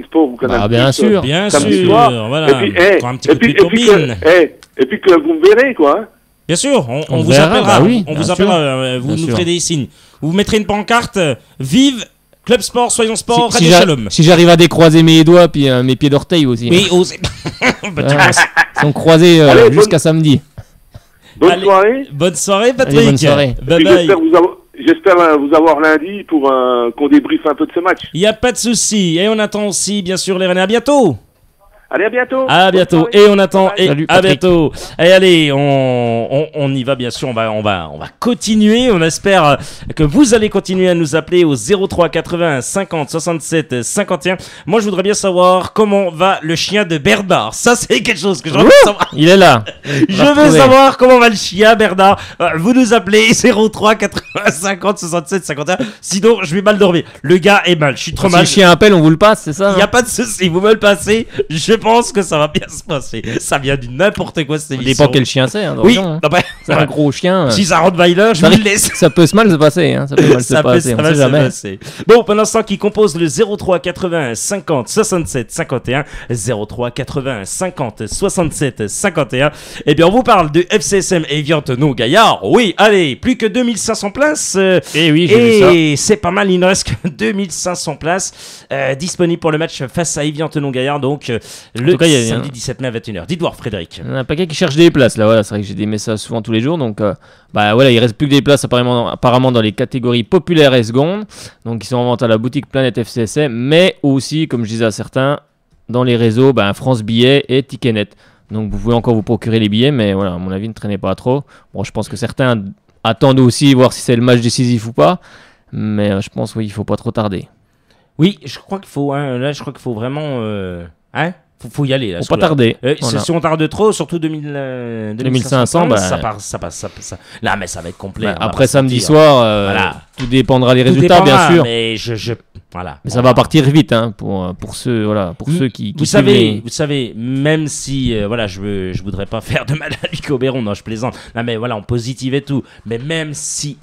Speaker 5: Sport ou Canal+.
Speaker 2: Bah, bien sûr.
Speaker 1: Bien
Speaker 5: samedi
Speaker 1: sûr,
Speaker 5: soir.
Speaker 1: voilà.
Speaker 5: Et puis,
Speaker 1: Encore un petit peu de turbine.
Speaker 5: et puis que vous me verrez, quoi. Hein.
Speaker 1: Bien sûr, on
Speaker 2: On
Speaker 1: vous
Speaker 2: verra,
Speaker 1: appellera.
Speaker 2: bah oui,
Speaker 1: on
Speaker 2: bien
Speaker 1: vous appellera. Vous
Speaker 2: Bien
Speaker 1: nous
Speaker 2: sûr.
Speaker 1: ferez des signes. Vous mettrez une pancarte. Vive Club Sport, Soyons Sport,
Speaker 2: Si
Speaker 1: Radio Shalom.
Speaker 2: j'arrive à décroiser mes doigts puis mes pieds d'orteil aussi.
Speaker 1: Oui, osez. Bah, tu
Speaker 2: Ouais,
Speaker 1: penses-
Speaker 2: ils sont croisés
Speaker 5: Allez,
Speaker 2: jusqu'à samedi.
Speaker 5: Bonne
Speaker 1: Allez.
Speaker 5: soirée.
Speaker 1: Bonne soirée, Patrick.
Speaker 2: Allez, bonne soirée.
Speaker 5: Et
Speaker 1: Bye
Speaker 5: puis
Speaker 1: bye.
Speaker 5: j'espère vous avoir lundi pour qu'on débriefe un peu de ce match.
Speaker 1: Il n'y a pas de souci. Et on attend aussi, bien sûr, les Rennais. À bientôt.
Speaker 5: Allez, à bientôt.
Speaker 1: À bientôt.
Speaker 5: Bonne soirée.
Speaker 1: Et on attend. Et
Speaker 2: Salut,
Speaker 1: à
Speaker 2: Patrick.
Speaker 1: bientôt. Et allez, on y va, bien sûr. On va continuer. On espère que vous allez continuer à nous appeler au 03 80 50 67 51. Moi, je voudrais bien savoir comment va le chien de Bernard. Ça, c'est quelque chose que j'ai envie de savoir.
Speaker 2: Il est là.
Speaker 1: Je veux savoir comment va le chien, Bernard. Vous nous appelez 03 80 50 67 51. Sinon, je vais mal dormir. Le gars est mal. Je suis trop
Speaker 2: Si
Speaker 1: mal.
Speaker 2: le chien appelle, on vous le passe, c'est ça
Speaker 1: Il n'y a pas de souci. Vous me le passez. Je pense que ça va bien se passer. Ça vient du n'importe quoi, cette
Speaker 2: Ça
Speaker 1: émission.
Speaker 2: dépend quel chien c'est. Hein,
Speaker 1: Oui.
Speaker 2: attention, hein.
Speaker 1: Non, bah,
Speaker 2: C'est un gros chien.
Speaker 1: si ça Rottweiler, je
Speaker 2: ça,
Speaker 1: vous le
Speaker 2: risque-
Speaker 1: laisse.
Speaker 2: ça peut se mal se passer. Hein. Ça peut mal se passer. On
Speaker 1: va
Speaker 2: sait
Speaker 1: se
Speaker 2: jamais.
Speaker 1: passer. Bon, pendant ce temps, qui compose le 03 80 50 67 51, 03 80 50 67 51. Eh bien, on vous parle de FCSM Evian-Tenon Gaillard. Oui, allez, plus que 2500 places.
Speaker 2: Eh oui, j'ai vu ça.
Speaker 1: Et c'est pas mal, il ne reste que 2500 places disponibles pour le match face à Evian-Tenon Gaillard. Donc, le
Speaker 2: tout cas, il y a-
Speaker 1: samedi 17 mai à 21h. Dites-moi, Frédéric.
Speaker 2: Il y en a un paquet qui cherche des places là, voilà, c'est vrai que j'ai des messages souvent tous les jours, donc bah voilà, il reste plus que des places apparemment dans les catégories populaires et secondes, donc ils sont en vente à la boutique Planète FCSM, mais aussi, comme je disais à certains, dans les réseaux France Billets et Ticketnet. Donc vous pouvez encore vous procurer les billets, mais voilà, à mon avis, ne traînez pas trop. Bon, je pense que certains attendent aussi voir si c'est le match décisif ou pas, mais je pense oui, il faut pas trop tarder.
Speaker 1: Oui, je crois qu'il faut, là, je crois qu'il faut vraiment, faut y aller là.
Speaker 2: Faut
Speaker 1: ce
Speaker 2: pas
Speaker 1: coup-là.
Speaker 2: tarder. Voilà.
Speaker 1: Si on tarde trop, surtout 2500,
Speaker 2: bah,
Speaker 1: ça passe. Là, mais ça va être complet.
Speaker 2: Bah,
Speaker 1: on va
Speaker 2: après
Speaker 1: pas se
Speaker 2: samedi
Speaker 1: mentir.
Speaker 2: soir,
Speaker 1: Voilà.
Speaker 2: tout dépendra des
Speaker 1: Tout
Speaker 2: résultats, bien
Speaker 1: dépendra,
Speaker 2: sûr.
Speaker 1: Mais voilà.
Speaker 2: Mais ça va partir vite hein, pour ceux qui
Speaker 1: Vous
Speaker 2: suivent les-
Speaker 1: savez, même si je voudrais pas faire de mal à Luc Oberon, non, je plaisante. Non, mais voilà, on positive et tout. Mais même si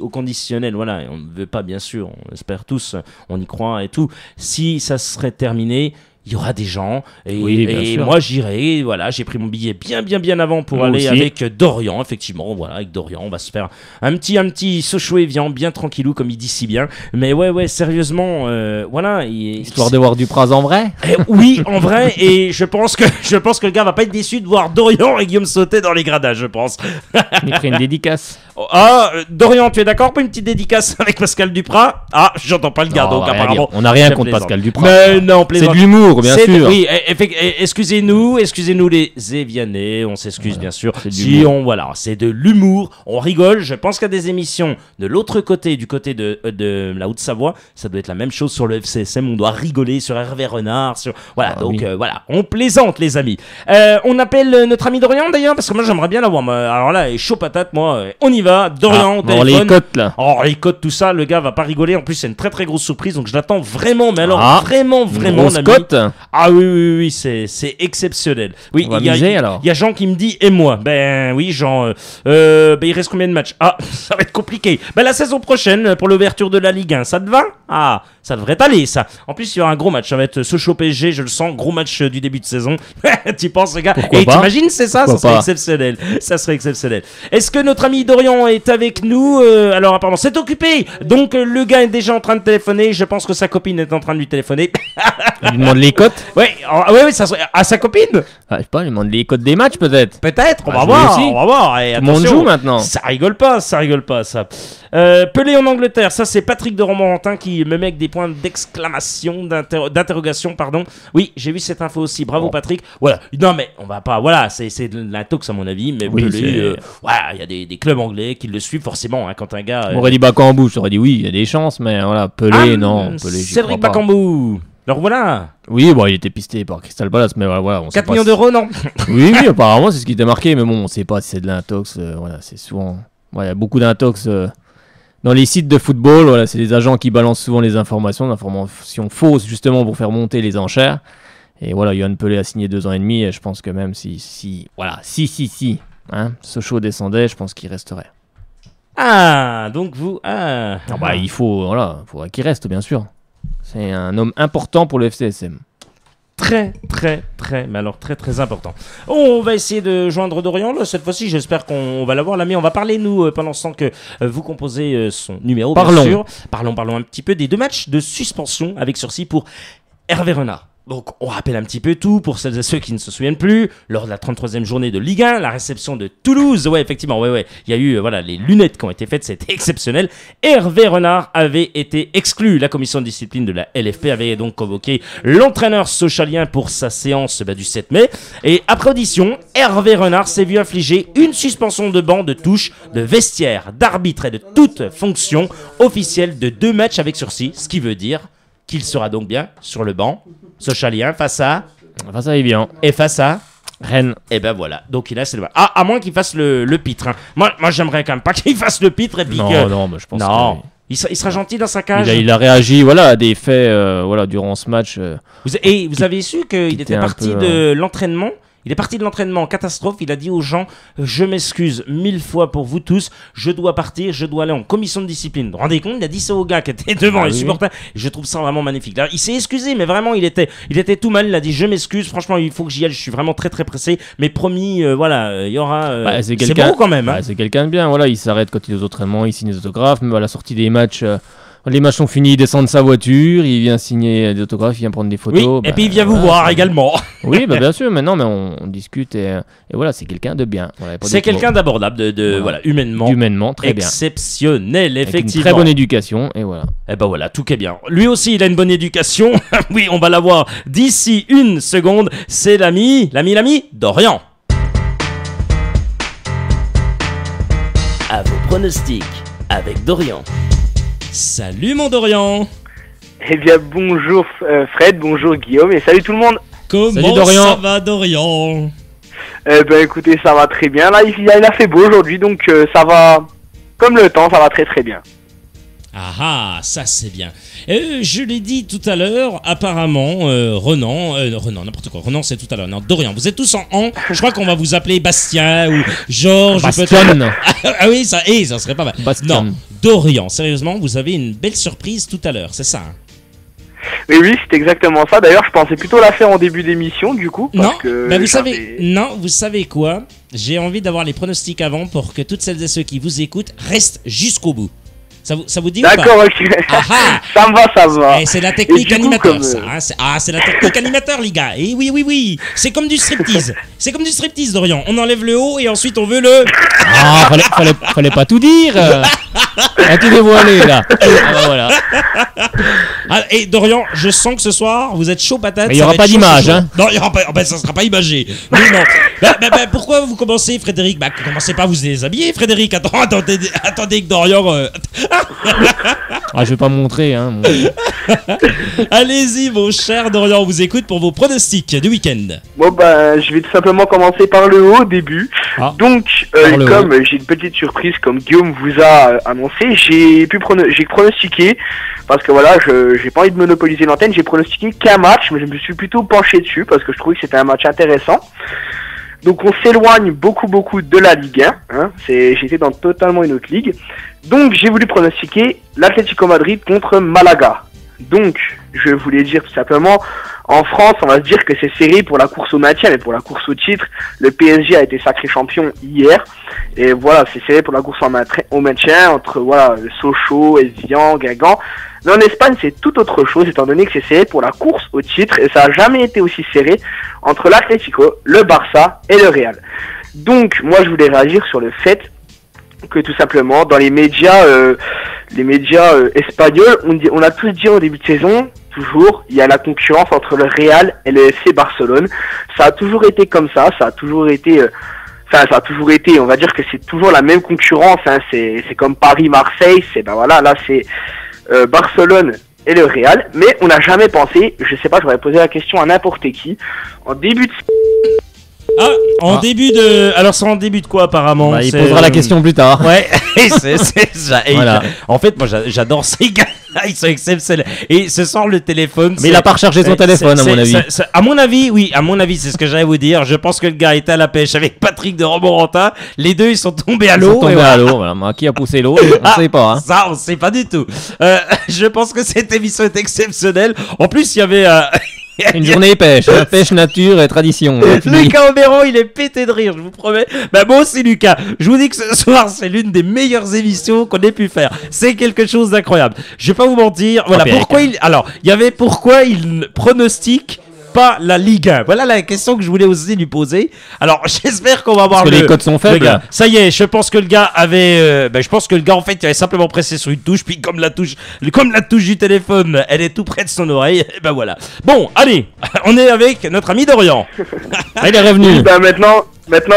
Speaker 1: au conditionnel, voilà, et on ne veut pas, bien sûr, on espère tous, on y croit et tout. Si ça serait terminé, il y aura des gens
Speaker 2: Oui, bien
Speaker 1: et
Speaker 2: sûr.
Speaker 1: moi j'irai, voilà, j'ai pris mon billet bien avant pour
Speaker 2: Moi
Speaker 1: aller
Speaker 2: aussi.
Speaker 1: avec Dorian, effectivement, voilà, avec Dorian, on va se faire un petit Sochaux Evian bien tranquillou comme il dit si bien, mais ouais, sérieusement, voilà,
Speaker 2: Histoire de voir Dupraz en vrai.
Speaker 1: oui, en vrai, et je pense que le gars va pas être déçu de voir Dorian et Guillaume sauter dans les gradages, je pense.
Speaker 2: Il ferait une dédicace.
Speaker 1: Dorian, tu es d'accord pour une petite dédicace avec Pascal Duprat? Ah, j'entends pas le gars,
Speaker 2: Non,
Speaker 1: donc
Speaker 2: on va rien
Speaker 1: apparemment.
Speaker 2: dire. On n'a rien
Speaker 1: je
Speaker 2: contre
Speaker 1: plaisante.
Speaker 2: Pascal Duprat.
Speaker 1: Mais non,
Speaker 2: C'est
Speaker 1: plaisante.
Speaker 2: de l'humour. d'humour, bien sûr.
Speaker 1: Oui, excusez-nous les Évianais, on s'excuse bien sûr.
Speaker 2: c'est de
Speaker 1: Si
Speaker 2: l'humour.
Speaker 1: c'est de l'humour, on rigole. Je pense qu'il y a des émissions de l'autre côté, du côté de la Haute-Savoie, ça doit être la même chose sur le FCSM. On doit rigoler sur Hervé Renard, voilà.
Speaker 2: Ah,
Speaker 1: Donc
Speaker 2: oui.
Speaker 1: voilà, on plaisante les amis. On appelle notre ami Dorian d'ailleurs parce que moi j'aimerais bien l'avoir. Alors là, il est chaud patate, moi. On y va, Dorian au
Speaker 2: Bon,
Speaker 1: téléphone.
Speaker 2: les cotes là.
Speaker 1: Oh, les codes, tout ça, le gars va pas rigoler. En plus, c'est une très très grosse surprise, donc je l'attends vraiment. Mais alors,
Speaker 2: Ah,
Speaker 1: vraiment,
Speaker 2: Grosse
Speaker 1: l'ami.
Speaker 2: cote.
Speaker 1: Ah oui, c'est exceptionnel. Oui,
Speaker 2: On va
Speaker 1: il y a,
Speaker 2: miser, alors.
Speaker 1: il y a Jean qui me dit, et moi? Ben oui, Jean, il reste combien de matchs? Ah, ça va être compliqué. Ben la saison prochaine, pour l'ouverture de la Ligue 1, ça te va? Ah, ça devrait aller, ça. En plus, il y aura un gros match, ça va être Sochaux PSG, je le sens, gros match du début de saison. Tu penses, le gars?
Speaker 2: Pourquoi
Speaker 1: Et
Speaker 2: pas?
Speaker 1: t'imagines, c'est ça?
Speaker 2: Pourquoi
Speaker 1: Ça serait
Speaker 2: pas?
Speaker 1: exceptionnel. Ça serait exceptionnel. Est-ce que notre ami Dorian est avec nous? Alors, apparemment, c'est occupé. Donc, le gars est déjà en train de téléphoner. Je pense que sa copine est en train de lui téléphoner.
Speaker 2: Il lui demande les cotes.
Speaker 1: Ouais, ça serait à sa copine?
Speaker 2: Ah, je sais pas, il lui demande les cotes des matchs peut-être.
Speaker 1: Peut-être, on
Speaker 2: Ah,
Speaker 1: va
Speaker 2: je
Speaker 1: voir,
Speaker 2: vais aussi.
Speaker 1: on va voir. Et
Speaker 2: Tout le monde
Speaker 1: attention,
Speaker 2: joue maintenant.
Speaker 1: ça rigole pas, ça. Pelé en Angleterre, ça c'est Patrick de Romorantin qui me met avec des points d'exclamation, d'interrogation, pardon. Oui, j'ai vu cette info aussi, bravo
Speaker 2: Bon.
Speaker 1: Patrick. Voilà, non mais on va pas, voilà, c'est de la tox à mon avis, mais
Speaker 2: Oui,
Speaker 1: Pelé, voilà, il y a des clubs anglais qui le suivent forcément, hein, quand un gars...
Speaker 2: On aurait dit Bakambu, j'aurais dit oui, il y a des chances, mais voilà, Pelé, non. Pelé, j'y
Speaker 1: Cédric
Speaker 2: crois pas.
Speaker 1: Bakambu. Alors voilà,
Speaker 2: Oui, bon, il était pisté par Crystal Palace, mais voilà, on sait
Speaker 1: 4
Speaker 2: pas
Speaker 1: millions
Speaker 2: si-
Speaker 1: d'euros, non?
Speaker 2: Oui, apparemment, c'est ce qui était marqué, mais bon, on sait pas si c'est de l'intox. Voilà, c'est souvent. Ouais, il y a beaucoup d'intox dans les sites de football. Voilà, c'est des agents qui balancent souvent les informations fausses, justement, pour faire monter les enchères. Et voilà, Yohan Pelé a signé 2 ans et demi, et je pense que même si, hein, Sochaux descendait, je pense qu'il resterait.
Speaker 1: Ah, donc vous... Ah,
Speaker 2: Ah bah, il faudrait qu'il reste, bien sûr. C'est un homme important pour le FCSM.
Speaker 1: très important. On va essayer de joindre Dorian là, cette fois-ci, j'espère qu'on va l'avoir l'ami. On va parler nous pendant ce temps que vous composez son numéro.
Speaker 2: Parlons.
Speaker 1: Bien sûr. Parlons un petit peu des 2 matchs de suspension avec sursis pour Hervé Renard. Donc on rappelle un petit peu tout pour celles et ceux qui ne se souviennent plus. Lors de la 33e journée de Ligue 1, la réception de Toulouse, ouais effectivement, il y a eu voilà les lunettes qui ont été faites, c'était exceptionnel. Hervé Renard avait été exclu. La commission de discipline de la LFP avait donc convoqué l'entraîneur socialien pour sa séance du 7 mai. Et après audition, Hervé Renard s'est vu infliger une suspension de banc, de touche, de vestiaire, d'arbitre et de toute fonction officielle de 2 matchs avec sursis, ce qui veut dire qu'il sera donc bien sur le banc socialien face à
Speaker 2: Enfin, ça est bien.
Speaker 1: et face à
Speaker 2: Rennes.
Speaker 1: et ben voilà, donc il a c'est le à moins qu'il fasse le pitre, hein. Moi j'aimerais quand même pas qu'il fasse le pitre et puis que...
Speaker 2: Non, mais je pense
Speaker 1: non,
Speaker 2: que...
Speaker 1: il sera gentil dans sa cage.
Speaker 2: Il a réagi à des faits durant ce match.
Speaker 1: Vous avez su qu'il était
Speaker 2: était un
Speaker 1: parti
Speaker 2: peu,
Speaker 1: de l'entraînement. Il est parti de l'entraînement en catastrophe. Il a dit aux gens, je m'excuse 1000 fois pour vous tous. Je dois partir. Je dois aller en commission de discipline. Vous vous rendez compte? Il a dit ça aux gars qui étaient devant les supporters. Je trouve ça vraiment magnifique. Là, il s'est excusé, mais vraiment, il était tout mal. Il a dit, je m'excuse. Franchement, il faut que j'y aille. Je suis vraiment très très pressé. Mais promis, il y aura.
Speaker 2: C'est
Speaker 1: c'est beau quand même. Hein.
Speaker 2: C'est quelqu'un de bien. Voilà, il s'arrête quand il est aux entraînements, il signe des autographes. Mais à la sortie des matchs, les matchs sont finis, il descend de sa voiture, il vient signer des autographes, il vient prendre des
Speaker 1: Oui,
Speaker 2: photos.
Speaker 1: et puis il vient vous voir également.
Speaker 2: Oui, bien sûr, mais non, mais on discute et voilà, c'est quelqu'un de bien. Voilà, pas
Speaker 1: C'est
Speaker 2: d'autre
Speaker 1: quelqu'un
Speaker 2: mot.
Speaker 1: d'abordable, humainement.
Speaker 2: Humainement, très bien.
Speaker 1: Exceptionnel,
Speaker 2: Avec une
Speaker 1: effectivement.
Speaker 2: très bonne éducation, et voilà.
Speaker 1: Eh ben voilà, tout est bien. Lui aussi, il a une bonne éducation. Oui, on va l'avoir d'ici une seconde. C'est l'ami Dorian.
Speaker 6: À vos pronostics avec Dorian.
Speaker 1: Salut mon Dorian.
Speaker 3: Eh bien, bonjour Fred, bonjour Guillaume, et salut tout le monde.
Speaker 1: Comment
Speaker 2: Salut, Dorian.
Speaker 1: ça va Dorian?
Speaker 3: Eh ben, écoutez, ça va très bien. Là, il a fait beau aujourd'hui, donc ça va comme le temps, ça va très très bien.
Speaker 1: Ah, ça c'est bien. Je l'ai dit tout à l'heure, apparemment, Renan, n'importe quoi. Renan, c'est tout à l'heure. Non, Dorian, vous êtes tous en. Je crois qu'on va vous appeler Bastien ou Georges.
Speaker 2: Bastion.
Speaker 1: Ah oui, ça serait pas mal.
Speaker 2: Bastion.
Speaker 1: Non, Dorian, sérieusement, vous avez une belle surprise tout à l'heure, c'est ça hein?
Speaker 3: Oui, c'est exactement ça. D'ailleurs, je pensais plutôt la faire en début d'émission, du coup. Parce
Speaker 1: Non,
Speaker 3: que
Speaker 1: vous savez quoi? J'ai envie d'avoir les pronostics avant pour que toutes celles et ceux qui vous écoutent restent jusqu'au bout. Ça vous dit ou pas?
Speaker 3: D'accord, ok.
Speaker 1: Ah ah.
Speaker 3: Ça me va.
Speaker 1: Eh, c'est la technique
Speaker 3: Et du coup,
Speaker 1: animateur,
Speaker 3: comme,
Speaker 1: ça. Hein, c'est la technique animateur, les gars. Et oui. C'est comme du striptease. C'est comme du striptease, Dorian. On enlève le haut et ensuite on veut le.
Speaker 2: Ah, fallait pas tout dire. Ah, tu dévoilé là. Ah, bah, voilà.
Speaker 1: Ah, et Dorian, je sens que ce soir, vous êtes chaud patate.
Speaker 2: Mais il y aura pas d'image, hein.
Speaker 1: Non, il y aura pas. Ben, ça sera pas imagé. Mais non. Pourquoi vous commencez, Frédéric? Bah, commencez pas à vous déshabiller, Frédéric. Attendez que Dorian.
Speaker 2: Ah, je vais pas montrer, hein.
Speaker 1: Allez-y, mon cher Dorian, on vous écoute pour vos pronostics du week-end.
Speaker 3: Bon bah je vais tout simplement commencer par le haut au début.
Speaker 2: Ah.
Speaker 3: Donc comme j'ai une petite surprise comme Guillaume vous a annoncé, j'ai pronostiqué parce que voilà, j'ai pas envie de monopoliser l'antenne, j'ai pronostiqué qu'un match, mais je me suis plutôt penché dessus parce que je trouvais que c'était un match intéressant. Donc on s'éloigne beaucoup de la Ligue 1, hein. J'étais dans totalement une autre ligue. Donc j'ai voulu pronostiquer l'Atlético Madrid contre Malaga. Donc, je voulais dire tout simplement, en France, on va se dire que c'est serré pour la course au maintien, mais pour la course au titre, le PSG a été sacré champion hier. Et voilà, c'est serré pour la course au maintien entre voilà Sochaux, Evian, Guingamp. Mais en Espagne, c'est tout autre chose, étant donné que c'est serré pour la course au titre, et ça a jamais été aussi serré entre l'Atlético, le Barça et le Real. Donc, moi, je voulais réagir sur le fait que tout simplement, dans les médias espagnols, on a tous dit au début de saison, toujours, il y a la concurrence entre le Real et le FC Barcelone. Ça a toujours été comme ça, ça a toujours été, on va dire que c'est toujours la même concurrence, hein, c'est comme Paris-Marseille, ben voilà, là c'est Barcelone et le Real, mais on n'a jamais pensé, je sais pas, j'aurais posé la question à n'importe qui, en début de...
Speaker 1: Début de. Alors, c'est en début de quoi apparemment?
Speaker 2: Bah, il posera la question plus tard.
Speaker 1: Ouais, c'est ça.
Speaker 2: Voilà.
Speaker 1: En fait, moi j'adore ces gars. Ils sont exceptionnels. Et ce soir, le téléphone.
Speaker 2: Mais il a pas rechargé son téléphone, à mon avis.
Speaker 1: À mon avis, oui. À mon avis, c'est ce que j'allais vous dire. Je pense que le gars était à la pêche avec Patrick de Romorantin. Les deux, ils sont tombés à l'eau.
Speaker 2: Voilà. Qui a poussé l'eau? On sait pas. Hein.
Speaker 1: Ça, on sait pas du tout. Je pense que cette émission est exceptionnelle. En plus, il y avait.
Speaker 2: Une journée pêche, hein. Pêche, nature et tradition.
Speaker 1: Lucas Oberon, il est pété de rire, je vous promets. Bah moi aussi, Lucas, je vous dis que ce soir, c'est l'une des meilleures émissions qu'on ait pu faire. C'est quelque chose d'incroyable. Je vais pas vous mentir. Voilà pourquoi pourquoi il pronostique pas la Ligue 1. Voilà la question que je voulais aussi lui poser. Alors, j'espère qu'on va voir
Speaker 2: les codes sont faibles.
Speaker 1: Ça y est, je pense que le gars avait je pense que le gars en fait, il avait simplement pressé sur une touche, puis comme la touche du téléphone, elle est tout près de son oreille, et ben voilà. Bon, allez, on est avec notre ami Dorian.
Speaker 2: Il est revenu.
Speaker 3: Bah maintenant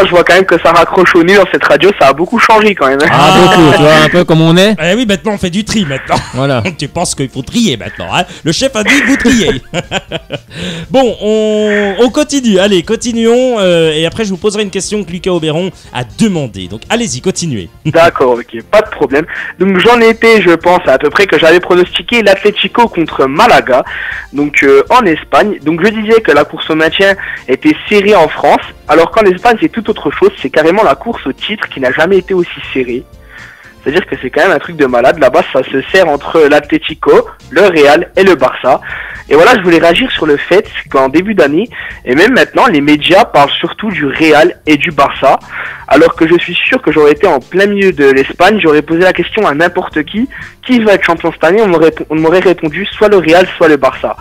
Speaker 3: je vois quand même que ça raccroche au nez dans cette radio, ça a beaucoup changé quand même.
Speaker 2: Beaucoup, tu vois, un peu comme on est.
Speaker 1: Eh oui, maintenant on fait du tri maintenant.
Speaker 2: Voilà.
Speaker 1: Tu penses qu'il faut trier maintenant, hein? Le chef a dit vous triez. Bon, on continue. Allez, continuons. Et après, je vous poserai une question que Lucas Oberon a demandé. Donc, allez-y, continuez.
Speaker 3: D'accord, ok, pas de problème. Donc, j'en étais, je pense, à peu près que j'avais pronostiqué l'Atlético contre Malaga, donc en Espagne. Donc, je disais que la course au maintien était serrée en France, alors qu'en Espagne, c'est tout autre chose. C'est carrément la course au titre qui n'a jamais été aussi serrée. C'est-à-dire que c'est quand même un truc de malade. Là-bas, ça se sert entre l'Atlético, le Real et le Barça. Et voilà, je voulais réagir sur le fait qu'en début d'année, et même maintenant, les médias parlent surtout du Real et du Barça. Alors que je suis sûr que j'aurais été en plein milieu de l'Espagne, j'aurais posé la question à n'importe qui va être champion cette année, on m'aurait répondu soit le Real, soit le Barça.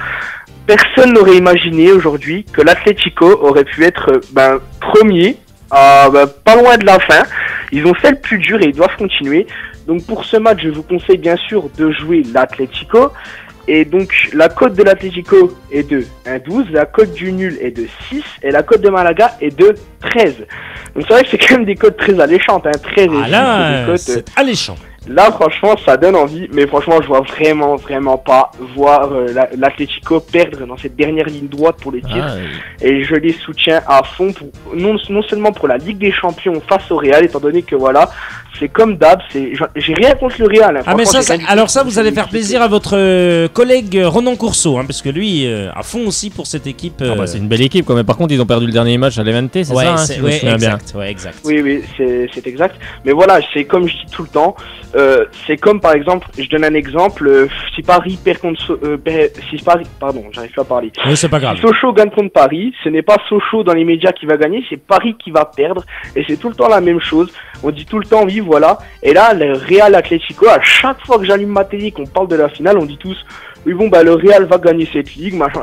Speaker 3: Personne n'aurait imaginé aujourd'hui que l'Atlético aurait pu être premier, pas loin de la fin. Ils ont fait le plus dur et ils doivent continuer. Donc pour ce match, je vous conseille bien sûr de jouer l'Atlético. Et donc la cote de l'Atlético est de 1,12, la cote du nul est de 6 et la cote de Malaga est de 13. Donc c'est vrai que c'est quand même des cotes très alléchantes, hein, 13 et 6,
Speaker 1: là,
Speaker 3: c'est des cotes
Speaker 1: alléchant.
Speaker 3: Là franchement ça donne envie, mais franchement je vois vraiment pas voir l'Atlético perdre dans cette dernière ligne droite pour les titres. Et je les soutiens à fond, non seulement pour la Ligue des Champions face au Real, étant donné que voilà, c'est comme d'hab, j'ai rien contre le Real. Hein.
Speaker 1: Ah mais ça vous allez faire plaisir à votre collègue Ronan Courceau, hein, parce que lui à fond aussi pour cette équipe.
Speaker 2: C'est une belle équipe quand même. Par contre ils ont perdu le dernier match à Levante, c'est ça, si je me souviens bien.
Speaker 1: Ouais, exact.
Speaker 3: Oui, c'est exact. Mais voilà, c'est comme je dis tout le temps. C'est comme par exemple, je donne un exemple, si Paris perd contre j'arrive plus à parler.
Speaker 1: Oui, c'est pas grave.
Speaker 3: Si Sochaux gagne contre Paris, ce n'est pas Sochaux dans les médias qui va gagner, c'est Paris qui va perdre, et c'est tout le temps la même chose. On dit tout le temps oui voilà, et là le Real Atlético, à chaque fois que j'allume ma télé, qu'on parle de la finale, on dit tous oui bon le Real va gagner cette ligue, machin.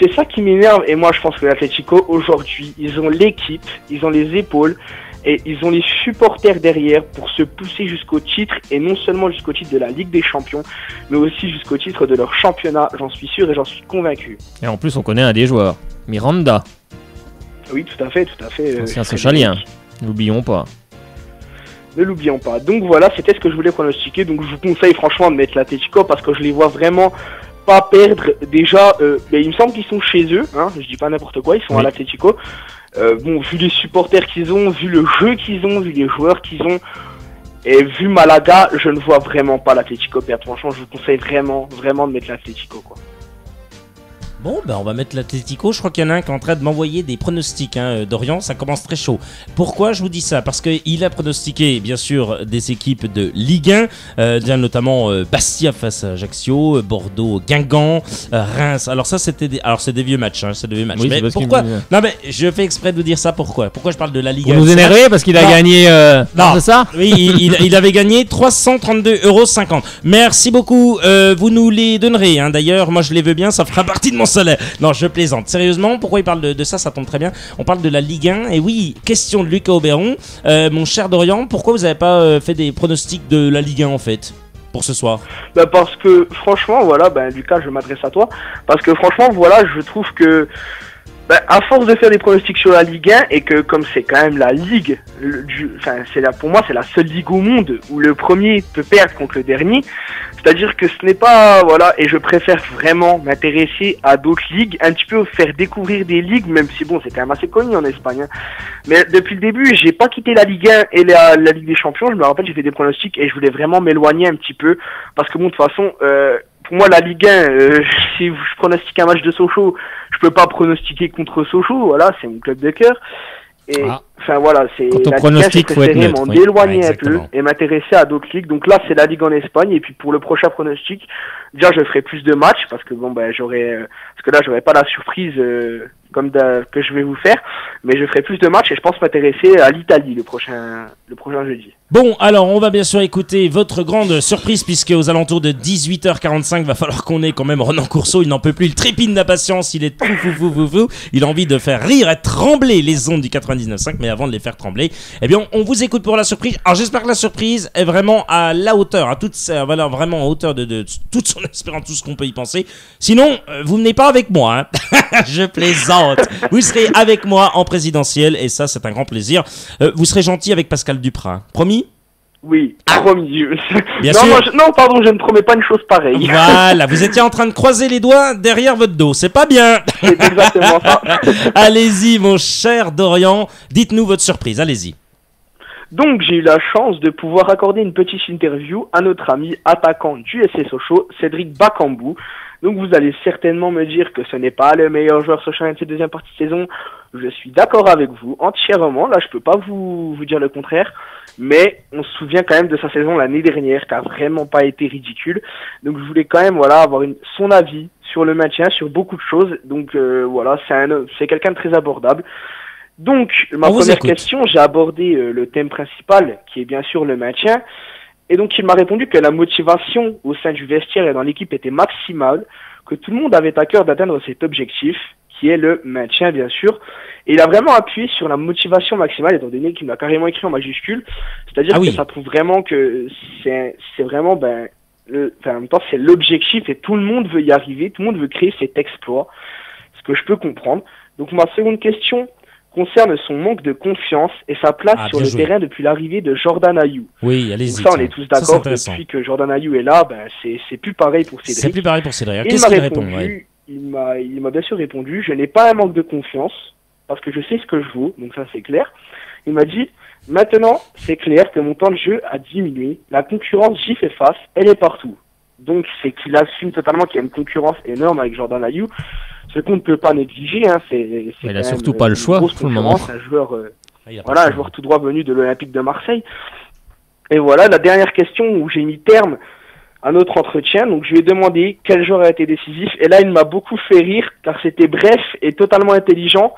Speaker 3: C'est ça qui m'énerve, et moi je pense que l'Atlético aujourd'hui, ils ont l'équipe, ils ont les épaules. et ils ont les supporters derrière pour se pousser jusqu'au titre, et non seulement jusqu'au titre de la Ligue des Champions, mais aussi jusqu'au titre de leur championnat, j'en suis sûr et j'en suis convaincu.
Speaker 2: Et en plus, on connaît un des joueurs, Miranda,
Speaker 3: Oui, tout à fait, tout à fait.
Speaker 2: ancien Sochalien, n'oublions pas.
Speaker 3: Ne l'oublions pas. Donc voilà, c'était ce que je voulais pronostiquer. Donc je vous conseille franchement de mettre l'Atlético parce que je les vois vraiment pas perdre. Déjà, il me semble qu'ils sont chez eux, hein, je dis pas n'importe quoi, ils sont à l'Atlético. Bon, vu les supporters qu'ils ont, vu le jeu qu'ils ont, vu les joueurs qu'ils ont, et vu Malaga, je ne vois vraiment pas l'Atlético perdre. Franchement, je vous conseille vraiment de mettre l'Atlético, quoi.
Speaker 1: Bon, ben on va mettre l'Atlético. Je crois qu'il y en a un qui est en train de m'envoyer des pronostics, hein, Dorian. Ça commence très chaud. Pourquoi je vous dis ça? Parce qu'il a pronostiqué, bien sûr, des équipes de Ligue 1, notamment Bastia face à Ajaccio, Bordeaux, Guingamp, Reims. Alors ça, c'était c'est des vieux matchs. Hein, c'est des vieux matchs.
Speaker 2: Oui,
Speaker 1: mais pourquoi? Non, mais je fais exprès de vous dire ça. Pourquoi je parle de la Ligue 1?
Speaker 2: Vous nous énervez parce qu'il a gagné.
Speaker 1: Non,
Speaker 2: c'est ça?
Speaker 1: Oui, il avait gagné 332,50 €. Merci beaucoup. Vous nous les donnerez. Hein. D'ailleurs, moi, je les veux bien. Ça fera partie de mon salaire. Non, je plaisante. Sérieusement, pourquoi il parle de ça? Ça tombe très bien. On parle de la Ligue 1. Et oui, question de Lucas Auberon. Mon cher Dorian, pourquoi vous n'avez pas fait des pronostics de la Ligue 1 en fait pour ce soir?
Speaker 3: Parce que franchement, voilà, Lucas, je m'adresse à toi. Parce que franchement, voilà, je trouve que à force de faire des pronostics sur la Ligue 1 et que comme c'est quand même la ligue, pour moi c'est la seule ligue au monde où le premier peut perdre contre le dernier. C'est-à-dire que ce n'est pas, voilà, et je préfère vraiment m'intéresser à d'autres ligues, un petit peu faire découvrir des ligues, même si bon, c'est quand même assez connu en Espagne. Hein. Mais depuis le début, j'ai pas quitté la Ligue 1 et la Ligue des Champions. Je me rappelle, j'ai fait des pronostics et je voulais vraiment m'éloigner un petit peu parce que bon, de toute façon, pour moi, la Ligue 1, si je pronostique un match de Sochaux, je peux pas pronostiquer contre Sochaux, voilà, c'est mon club de cœur. Et enfin voilà, c'est
Speaker 2: quand on
Speaker 3: la
Speaker 2: pronostique,
Speaker 3: Ligue 1, j'ai préféré m'en éloigner un peu
Speaker 1: exactement.
Speaker 3: et m'intéresser à d'autres ligues. Donc là, c'est la Ligue en Espagne. Et puis pour le prochain pronostic, déjà je ferai plus de matchs parce que bon parce que là j'aurai pas la surprise que je vais vous faire, mais je ferai plus de matchs et je pense m'intéresser à l'Italie le prochain jeudi.
Speaker 1: Bon, alors on va bien sûr écouter votre grande surprise puisque aux alentours de 18h45, va falloir qu'on ait quand même Renan Courceau. Il n'en peut plus, il trépine d'impatience, il est fou. Il a envie de faire rire et trembler les ondes du 99.5, mais avant de les faire trembler, eh bien on vous écoute pour la surprise. Alors j'espère que la surprise est vraiment à la hauteur, à toute sa valeur, vraiment à hauteur de toute son espérance, tout ce qu'on peut y penser. Sinon, vous venez pas avec moi, hein. Je plaisante. Vous serez avec moi en présidentielle et ça c'est un grand plaisir. Vous serez gentil avec Pascal Duprat, promis?
Speaker 3: Oui, promis.
Speaker 1: Bien
Speaker 3: non,
Speaker 1: sûr.
Speaker 3: Non, pardon, je ne promets pas une chose pareille.
Speaker 1: Voilà, vous étiez en train de croiser les doigts derrière votre dos, c'est pas bien.
Speaker 3: C'est exactement ça.
Speaker 1: Allez-y mon cher Dorian, dites-nous votre surprise, allez-y.
Speaker 3: Donc j'ai eu la chance de pouvoir accorder une petite interview à notre ami attaquant du SC Sochaux, Cédric Bakambu. Donc vous allez certainement me dire que ce n'est pas le meilleur joueur sochalien de cette deuxième partie de saison. Je suis d'accord avec vous entièrement, là je peux pas vous dire le contraire. Mais on se souvient quand même de sa saison l'année dernière qui a vraiment pas été ridicule. Donc je voulais quand même avoir son avis sur le maintien, sur beaucoup de choses. Donc voilà, c'est quelqu'un de très abordable. Donc ma première question, j'ai abordé le thème principal qui est bien sûr le maintien. Et donc il m'a répondu que la motivation au sein du vestiaire et dans l'équipe était maximale, que tout le monde avait à cœur d'atteindre cet objectif, qui est le maintien bien sûr. Et il a vraiment appuyé sur la motivation maximale, étant donné qu'il m'a carrément écrit en majuscule. C'est-à-dire que ça prouve vraiment que c'est vraiment, en même temps c'est l'objectif et tout le monde veut y arriver, tout le monde veut créer cet exploit, ce que je peux comprendre. Donc ma seconde question concerne son manque de confiance et sa place sur le terrain depuis l'arrivée de Jordan Ayew.
Speaker 1: Oui, allez-y.
Speaker 3: Donc ça, on est tous d'accord, depuis que Jordan Ayew est là, c'est plus pareil pour Cédric.
Speaker 1: C'est plus pareil pour Cédric. Qu'est-ce qu'il répond?
Speaker 3: Il m'a bien sûr répondu, je n'ai pas un manque de confiance, parce que je sais ce que je vaux, donc ça c'est clair. Il m'a dit, maintenant c'est clair que mon temps de jeu a diminué, la concurrence j'y fais face, elle est partout. Donc c'est qu'il assume totalement qu'il y a une concurrence énorme avec Jordan Ayew, ce qu'on ne peut pas négliger, hein,
Speaker 2: il n'a surtout pas le choix pour le moment.
Speaker 3: Un joueur, un joueur tout droit venu de l'Olympique de Marseille. Et voilà, la dernière question où j'ai mis terme à notre entretien, donc je lui ai demandé quel joueur a été décisif, et là il m'a beaucoup fait rire, car c'était bref et totalement intelligent.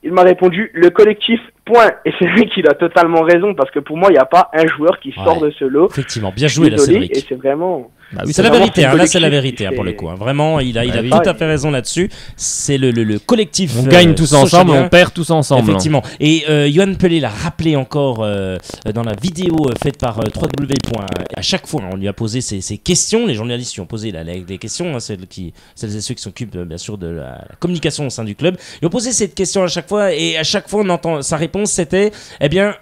Speaker 3: Il m'a répondu, le collectif points. Et c'est vrai qu'il a totalement raison, parce que pour moi, il n'y a pas un joueur qui sort de ce lot.
Speaker 1: Effectivement, bien joué là, Cédric.
Speaker 3: Et c'est vraiment...
Speaker 2: Bah oui,
Speaker 1: c'est la vérité, là c'est la vérité pour le coup. Vraiment, il a tout à fait raison là-dessus. C'est le collectif.
Speaker 2: On gagne tous ensemble, on perd tous ensemble.
Speaker 1: Effectivement. Et Johan Pelé l'a rappelé encore dans la vidéo faite par 3W. À chaque fois, on lui a posé ces questions. Les journalistes lui ont posé les questions, hein, celles et ceux qui s'occupent bien sûr de la communication au sein du club. Ils ont posé cette question à chaque fois, et à chaque fois, on entend sa réponse, c'était eh bien,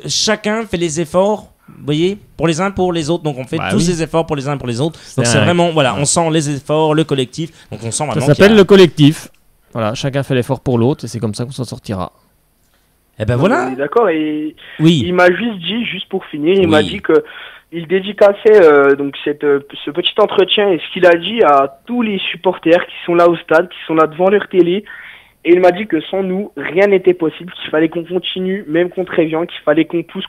Speaker 1: chacun fait les efforts. Vous voyez, pour les uns, pour les autres, donc on fait tous les efforts pour les uns, pour les autres. Donc c'est vraiment, voilà, on sent les efforts, le collectif. Donc on sent vraiment.
Speaker 2: Ça s'appelle le collectif. Voilà, chacun fait l'effort pour l'autre, et c'est comme ça qu'on s'en sortira.
Speaker 1: Et ben voilà.
Speaker 3: D'accord. Et
Speaker 1: oui.
Speaker 3: Il m'a juste dit, juste pour finir, il m'a dit que il dédicaçait donc ce petit entretien et ce qu'il a dit à tous les supporters qui sont là au stade, qui sont là devant leur télé. Et il m'a dit que sans nous, rien n'était possible, qu'il fallait qu'on continue, même contre Evian, qu'il fallait qu'on pousse,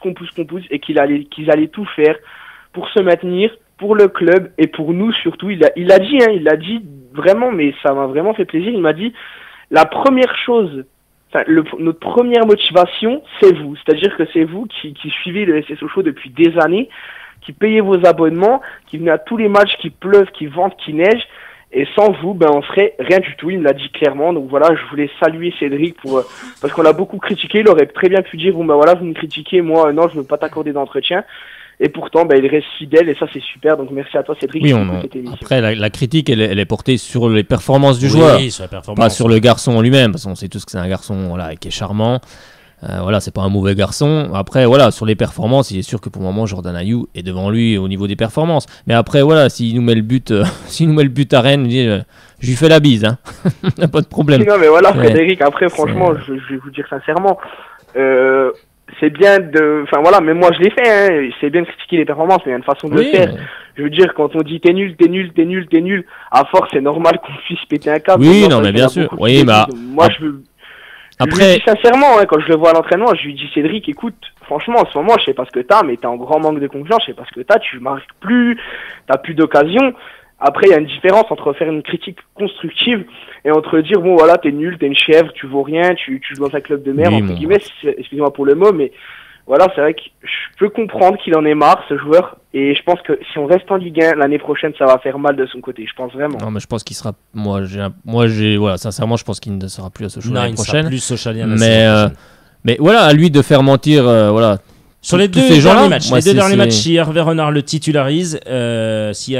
Speaker 3: et qu'ils allaient tout faire pour se maintenir, pour le club et pour nous surtout. Il a dit vraiment, mais ça m'a vraiment fait plaisir. Il m'a dit, la première chose, notre première motivation, c'est vous. C'est-à-dire que c'est vous qui suivez le SS Sochaux depuis des années, qui payez vos abonnements, qui venez à tous les matchs, qui pleuve, qui vente, qui neige. Et sans vous, on ferait rien du tout. Il me l'a dit clairement. Donc voilà, je voulais saluer Cédric parce qu'on l'a beaucoup critiqué. Il aurait très bien pu dire, bon voilà, vous me critiquez, moi non, je veux pas t'accorder d'entretien. Et pourtant, il reste fidèle et ça c'est super. Donc merci à toi Cédric.
Speaker 2: Oui, après la critique, elle est portée sur les performances du joueur,
Speaker 1: sur la performance,
Speaker 2: pas sur le garçon lui-même, parce qu'on sait tous que c'est un garçon qui est charmant. Voilà, c'est pas un mauvais garçon. Après, voilà, sur les performances, il est sûr que pour le moment, Jordan Ayew est devant lui au niveau des performances. Mais après, voilà, s'il nous met le but, à Rennes, je lui fais la bise, hein. Pas de problème.
Speaker 3: Non, mais voilà, Frédéric. Après, franchement, je vais vous dire sincèrement, c'est bien enfin voilà, mais moi je l'ai fait. Hein. C'est bien de critiquer les performances, mais il y a une façon de le faire. Je veux dire, quand on dit t'es nul, à force, c'est normal qu'on puisse péter un câble.
Speaker 2: Oui, non, mais bien sûr. Oui, bah.
Speaker 3: Moi, après, je lui dis sincèrement, quand je le vois à l'entraînement, je lui dis Cédric, écoute, franchement, en ce moment, je sais pas ce que t'as, mais t'es en grand manque de confiance, je sais pas ce que t'as, tu marques plus, t'as plus d'occasion. Après, il y a une différence entre faire une critique constructive et entre dire, bon, voilà, t'es nul, t'es une chèvre, tu vaux rien, tu joues dans un club de merde, entre guillemets, excusez-moi pour le mot, mais voilà, c'est vrai que je peux comprendre qu'il en ait marre, ce joueur, et je pense que si on reste en Ligue 1 l'année prochaine, ça va faire mal de son côté, je pense vraiment.
Speaker 2: Non, mais je pense qu'il sera, voilà, sincèrement, je pense qu'il ne sera plus à Sochaux l'année prochaine.
Speaker 1: Il sera plus Sochalien
Speaker 2: mais voilà, à lui de faire mentir, voilà.
Speaker 1: Sur les deux derniers matchs, si Hervé Renard le titularise, même s'il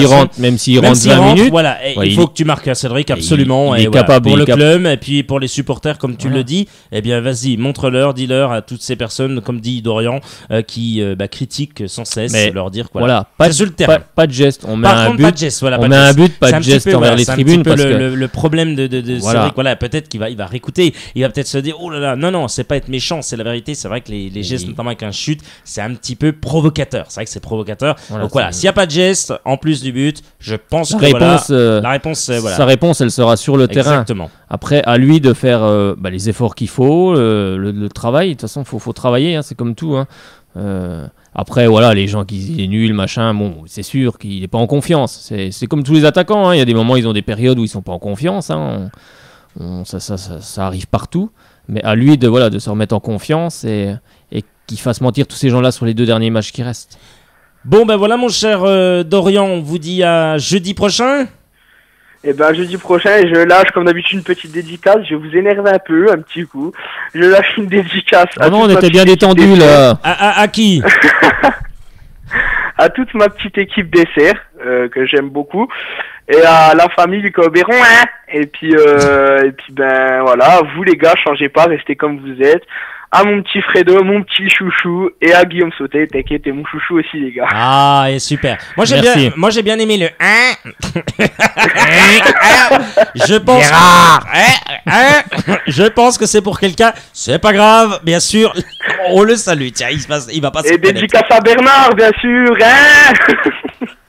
Speaker 1: rentre 20 minutes, voilà, il faut que tu marques à Cédric, absolument.
Speaker 2: Il est capable
Speaker 1: pour le club et puis pour les supporters, comme tu le dis, eh bien vas-y, montre-leur, dis-leur à toutes ces personnes, comme dit Dorian, qui critiquent sans cesse, leur dire quoi.
Speaker 2: Voilà, pas de geste. On met un but, pas de geste envers les tribunes.
Speaker 1: C'est un petit peu le problème de Cédric. Voilà, peut-être qu'il va réécouter, il va peut-être se dire, oh là là, non, c'est pas être méchant, c'est la vérité. C'est vrai que les gestes, notamment avec un chute, c'est un petit peu provocateur. C'est vrai que c'est provocateur. Voilà, donc voilà, s'il n'y a pas de geste, en plus du but, je pense que la réponse,
Speaker 2: sa réponse, elle sera sur le terrain.
Speaker 1: Exactement.
Speaker 2: Après, à lui de faire les efforts qu'il faut, le travail. De toute façon, faut travailler, hein, c'est comme tout. Hein. Après, voilà, les gens qui disent il est nul, machin, bon, c'est sûr qu'il n'est pas en confiance. C'est comme tous les attaquants. Hein. Il y a des moments, ils ont des périodes où ils ne sont pas en confiance. Hein. Ça arrive partout. Mais à lui de se remettre en confiance et qu'il fasse mentir tous ces gens-là sur les 2 derniers matchs qui restent.
Speaker 1: Bon, ben voilà, mon cher Dorian, on vous dit à jeudi prochain.
Speaker 3: Eh ben, jeudi prochain, je lâche comme d'habitude une petite dédicace. Je vous énerve un peu, un petit coup. Je lâche une dédicace.
Speaker 2: Non, on était bien détendu là.
Speaker 1: À qui?
Speaker 3: À toute ma petite équipe dessert, que j'aime beaucoup. Et à la famille du Cobéron, hein. Et puis voilà, vous les gars, changez pas, restez comme vous êtes. À mon petit Fredo, mon petit chouchou, et à Guillaume Sauté, t'inquiète, t'es mon chouchou aussi, les gars.
Speaker 1: Ah, et super. Moi, j'ai bien aimé le je pense que c'est pour quelqu'un. C'est pas grave, bien sûr. On le salue. Tiens, il va pas se
Speaker 3: Et dédicace à Bernard, bien sûr, hein.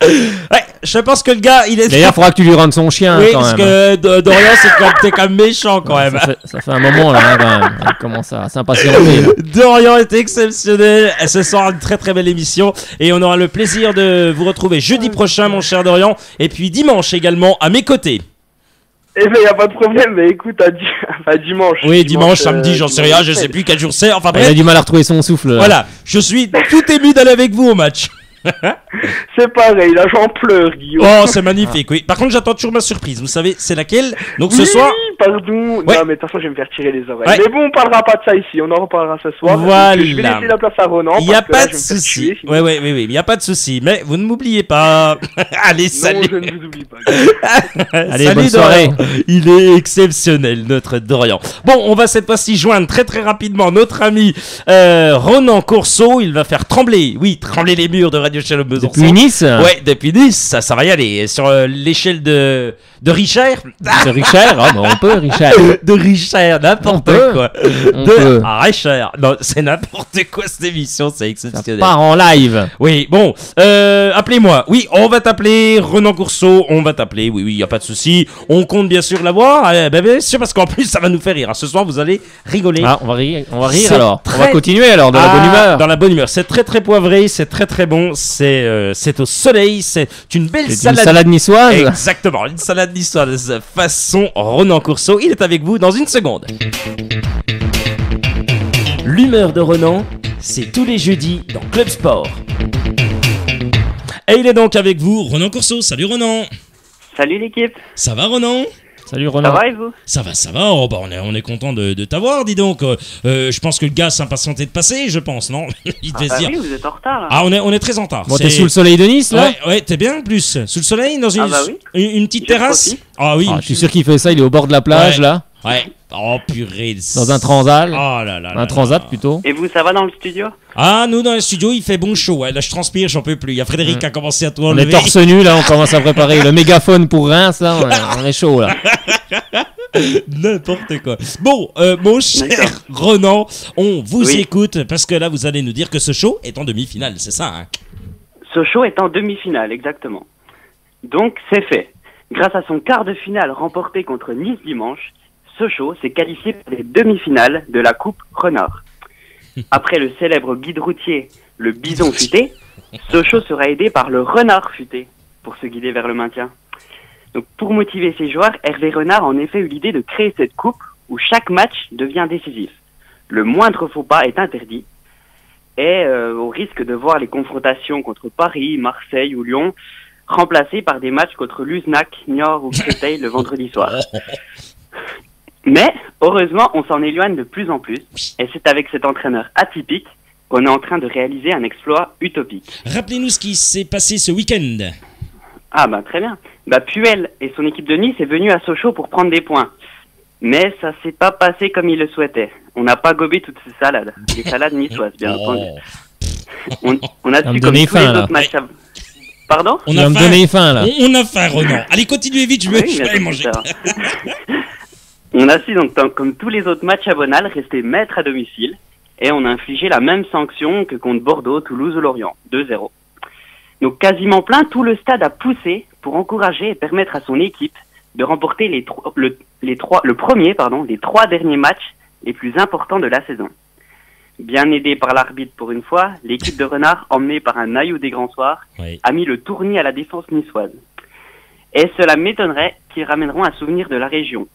Speaker 1: Ouais, je pense que le gars, il est.
Speaker 2: D'ailleurs, il faudra que tu lui rendes son chien.
Speaker 1: Oui,
Speaker 2: quand
Speaker 1: parce
Speaker 2: même.
Speaker 1: que Dorian, t'es quand même méchant quand même.
Speaker 2: Ça fait un moment là, hein, quand même. Il commence à s'impatienter.
Speaker 1: Dorian est exceptionnel. Ce sera une très très belle émission et on aura le plaisir de vous retrouver jeudi prochain, mon cher Dorian, et puis dimanche également à mes côtés.
Speaker 3: Eh ben, y a pas de problème, mais écoute, dimanche.
Speaker 1: Oui, dimanche, samedi, j'en sais rien, je sais plus quel jour c'est. Enfin
Speaker 2: Il
Speaker 1: bref,
Speaker 2: a du mal à retrouver son souffle. Là.
Speaker 1: voilà, je suis tout ému d'aller avec vous au match.
Speaker 3: C'est pareil, là j'en pleure, Guillaume.
Speaker 1: Oh, c'est magnifique, oui. Par contre, j'attends toujours ma surprise. Vous savez, c'est laquelle? Donc ce
Speaker 3: Oui,
Speaker 1: soir.
Speaker 3: pardon.
Speaker 1: Ouais.
Speaker 3: Non, mais de toute façon, je vais me faire tirer les oreilles.
Speaker 1: Ouais.
Speaker 3: Mais bon, on parlera pas de ça ici, on en reparlera ce soir.
Speaker 1: Voilà.
Speaker 3: Donc, je vais laisser la place à Ronan.
Speaker 1: Il n'y a
Speaker 3: parce que là,
Speaker 1: pas
Speaker 3: je
Speaker 1: de
Speaker 3: vais me faire
Speaker 1: souci.
Speaker 3: tuer, sinon.
Speaker 1: Oui, il n'y a pas de souci. Mais vous ne m'oubliez pas. Allez,
Speaker 3: Non,
Speaker 1: salut.
Speaker 3: je ne vous oublie pas.
Speaker 2: Allez,
Speaker 1: Salut,
Speaker 2: bonne soirée.
Speaker 1: Dorian. Il est exceptionnel, notre Dorian. Bon, on va cette fois-ci joindre très rapidement notre ami Ronan Courceau. Il va faire trembler les murs de Radio Chalon Besançon.
Speaker 2: Depuis Nice.
Speaker 1: Ouais, depuis Nice, ça va y aller. Sur l'échelle de Richard.
Speaker 2: De Richard. Ah, bah on peut, Richard.
Speaker 1: De Richard, n'importe
Speaker 2: On peut.
Speaker 1: quoi.
Speaker 2: On
Speaker 1: De
Speaker 2: peut.
Speaker 1: Richard. Non, c'est n'importe quoi cette émission, c'est
Speaker 2: Ça
Speaker 1: exceptionnel.
Speaker 2: part en live.
Speaker 1: Oui, bon, appelez-moi. Oui, on va t'appeler Ronan Courceau, on va t'appeler. Oui, y a pas de souci. On compte bien sûr l'avoir. Bien sûr, parce qu'en plus, ça va nous faire rire. Ce soir, vous allez rigoler.
Speaker 2: Ah, on va rire
Speaker 1: C'est
Speaker 2: alors. On va
Speaker 1: très-
Speaker 2: continuer alors, dans la bonne humeur.
Speaker 1: Dans la bonne humeur. C'est très poivré, c'est très bon. C'est au soleil, c'est une belle
Speaker 2: C'est une
Speaker 1: salade.
Speaker 2: salade niçoise.
Speaker 1: Exactement, une salade niçoise façon Ronan Courceau. Il est avec vous dans une seconde.
Speaker 6: L'humeur de Ronan, c'est tous les jeudis dans Club Sport.
Speaker 1: Et il est donc avec vous, Ronan Courceau. Salut Ronan.
Speaker 3: Salut l'équipe,
Speaker 1: Ça va Ronan?
Speaker 2: Salut Ronan.
Speaker 3: et vous?
Speaker 1: Ça va. Oh, bah, on est content de t'avoir, dis donc. Je pense que le gars s'impatientait de passer, je pense, non? Il devait se dire.
Speaker 3: vous êtes en retard là.
Speaker 1: Ah, on est très en retard.
Speaker 2: Bon,
Speaker 1: C'est-
Speaker 2: t'es sous le soleil de Nice là?
Speaker 1: Ouais, t'es bien en plus. Sous le soleil, dans une,
Speaker 3: Ah bah oui.
Speaker 1: une petite
Speaker 3: Je
Speaker 1: terrasse.
Speaker 3: profite.
Speaker 1: Ah oui.
Speaker 2: Ah, je suis sûr qu'il fait ça, il est au bord de la plage
Speaker 1: Ouais.
Speaker 2: là.
Speaker 1: Ouais. Oh purée.
Speaker 2: Dans un transal.
Speaker 1: Oh là là.
Speaker 2: Un transat plutôt.
Speaker 3: Et vous, ça va dans le studio?
Speaker 1: Ah, nous dans le studio, il fait bon chaud. Ouais. Là, je transpire, j'en peux plus. Il y a Frédéric qui a commencé à tout
Speaker 2: On est
Speaker 1: enlever.
Speaker 2: torse nu là, on commence à préparer le mégaphone pour Reims là, on est chaud là.
Speaker 1: N'importe quoi. Bon, mon cher
Speaker 3: D'accord.
Speaker 1: Ronan, on vous
Speaker 3: Oui.
Speaker 1: écoute parce que là, vous allez nous dire que ce show est en demi-finale, c'est ça, hein?
Speaker 7: Sochaux est en demi-finale, exactement. Donc, c'est fait. Grâce à son quart de finale remporté contre Nice dimanche, Sochaux s'est qualifié pour les demi-finales de la Coupe Renard. Après le célèbre guide routier, le bison futé, Sochaux sera aidé par le renard futé pour se guider vers le maintien. Donc, pour motiver ses joueurs, Hervé Renard a en effet eu l'idée de créer cette coupe où chaque match devient décisif. Le moindre faux pas est interdit et au risque de voir les confrontations contre Paris, Marseille ou Lyon remplacées par des matchs contre Luznac, Niort ou Créteil le vendredi soir. Mais, heureusement, on s'en éloigne de plus en plus et c'est avec cet entraîneur atypique qu'on est en train de réaliser un exploit utopique.
Speaker 1: Rappelez-nous ce qui s'est passé ce week-end.
Speaker 7: Ah bah très bien. Bah Puel et son équipe de Nice est venu à Sochaux pour prendre des points. Mais ça s'est pas passé comme il le souhaitait. On n'a pas gobé toutes ces salades. Des salades niçoises, bien entendu. On a
Speaker 2: Ça me
Speaker 7: dessus comme
Speaker 2: donnait
Speaker 7: tous les
Speaker 2: faim, là.
Speaker 7: autres matchs. Pardon?
Speaker 1: On
Speaker 2: Tu
Speaker 1: a
Speaker 2: vas me
Speaker 1: faim.
Speaker 2: donner faim là.
Speaker 1: On a faim, Ronan. Allez, continuez vite, je veux
Speaker 7: Oui,
Speaker 1: aller
Speaker 7: bien
Speaker 1: manger.
Speaker 7: sûr. On a su donc, comme tous les autres matchs à Bonal, rester maître à domicile. Et on a infligé la même sanction que contre Bordeaux, Toulouse ou Lorient. 2-0. Donc quasiment plein, tout le stade a poussé pour encourager et permettre à son équipe de remporter le premier des 3 derniers matchs les plus importants de la saison. Bien aidé par l'arbitre pour une fois, l'équipe de Renard, emmenée par un Naïou des Grands Soirs,
Speaker 1: Oui.
Speaker 7: a mis le tournis à la défense niçoise. Et cela m'étonnerait qu'ils ramèneront un souvenir de la région.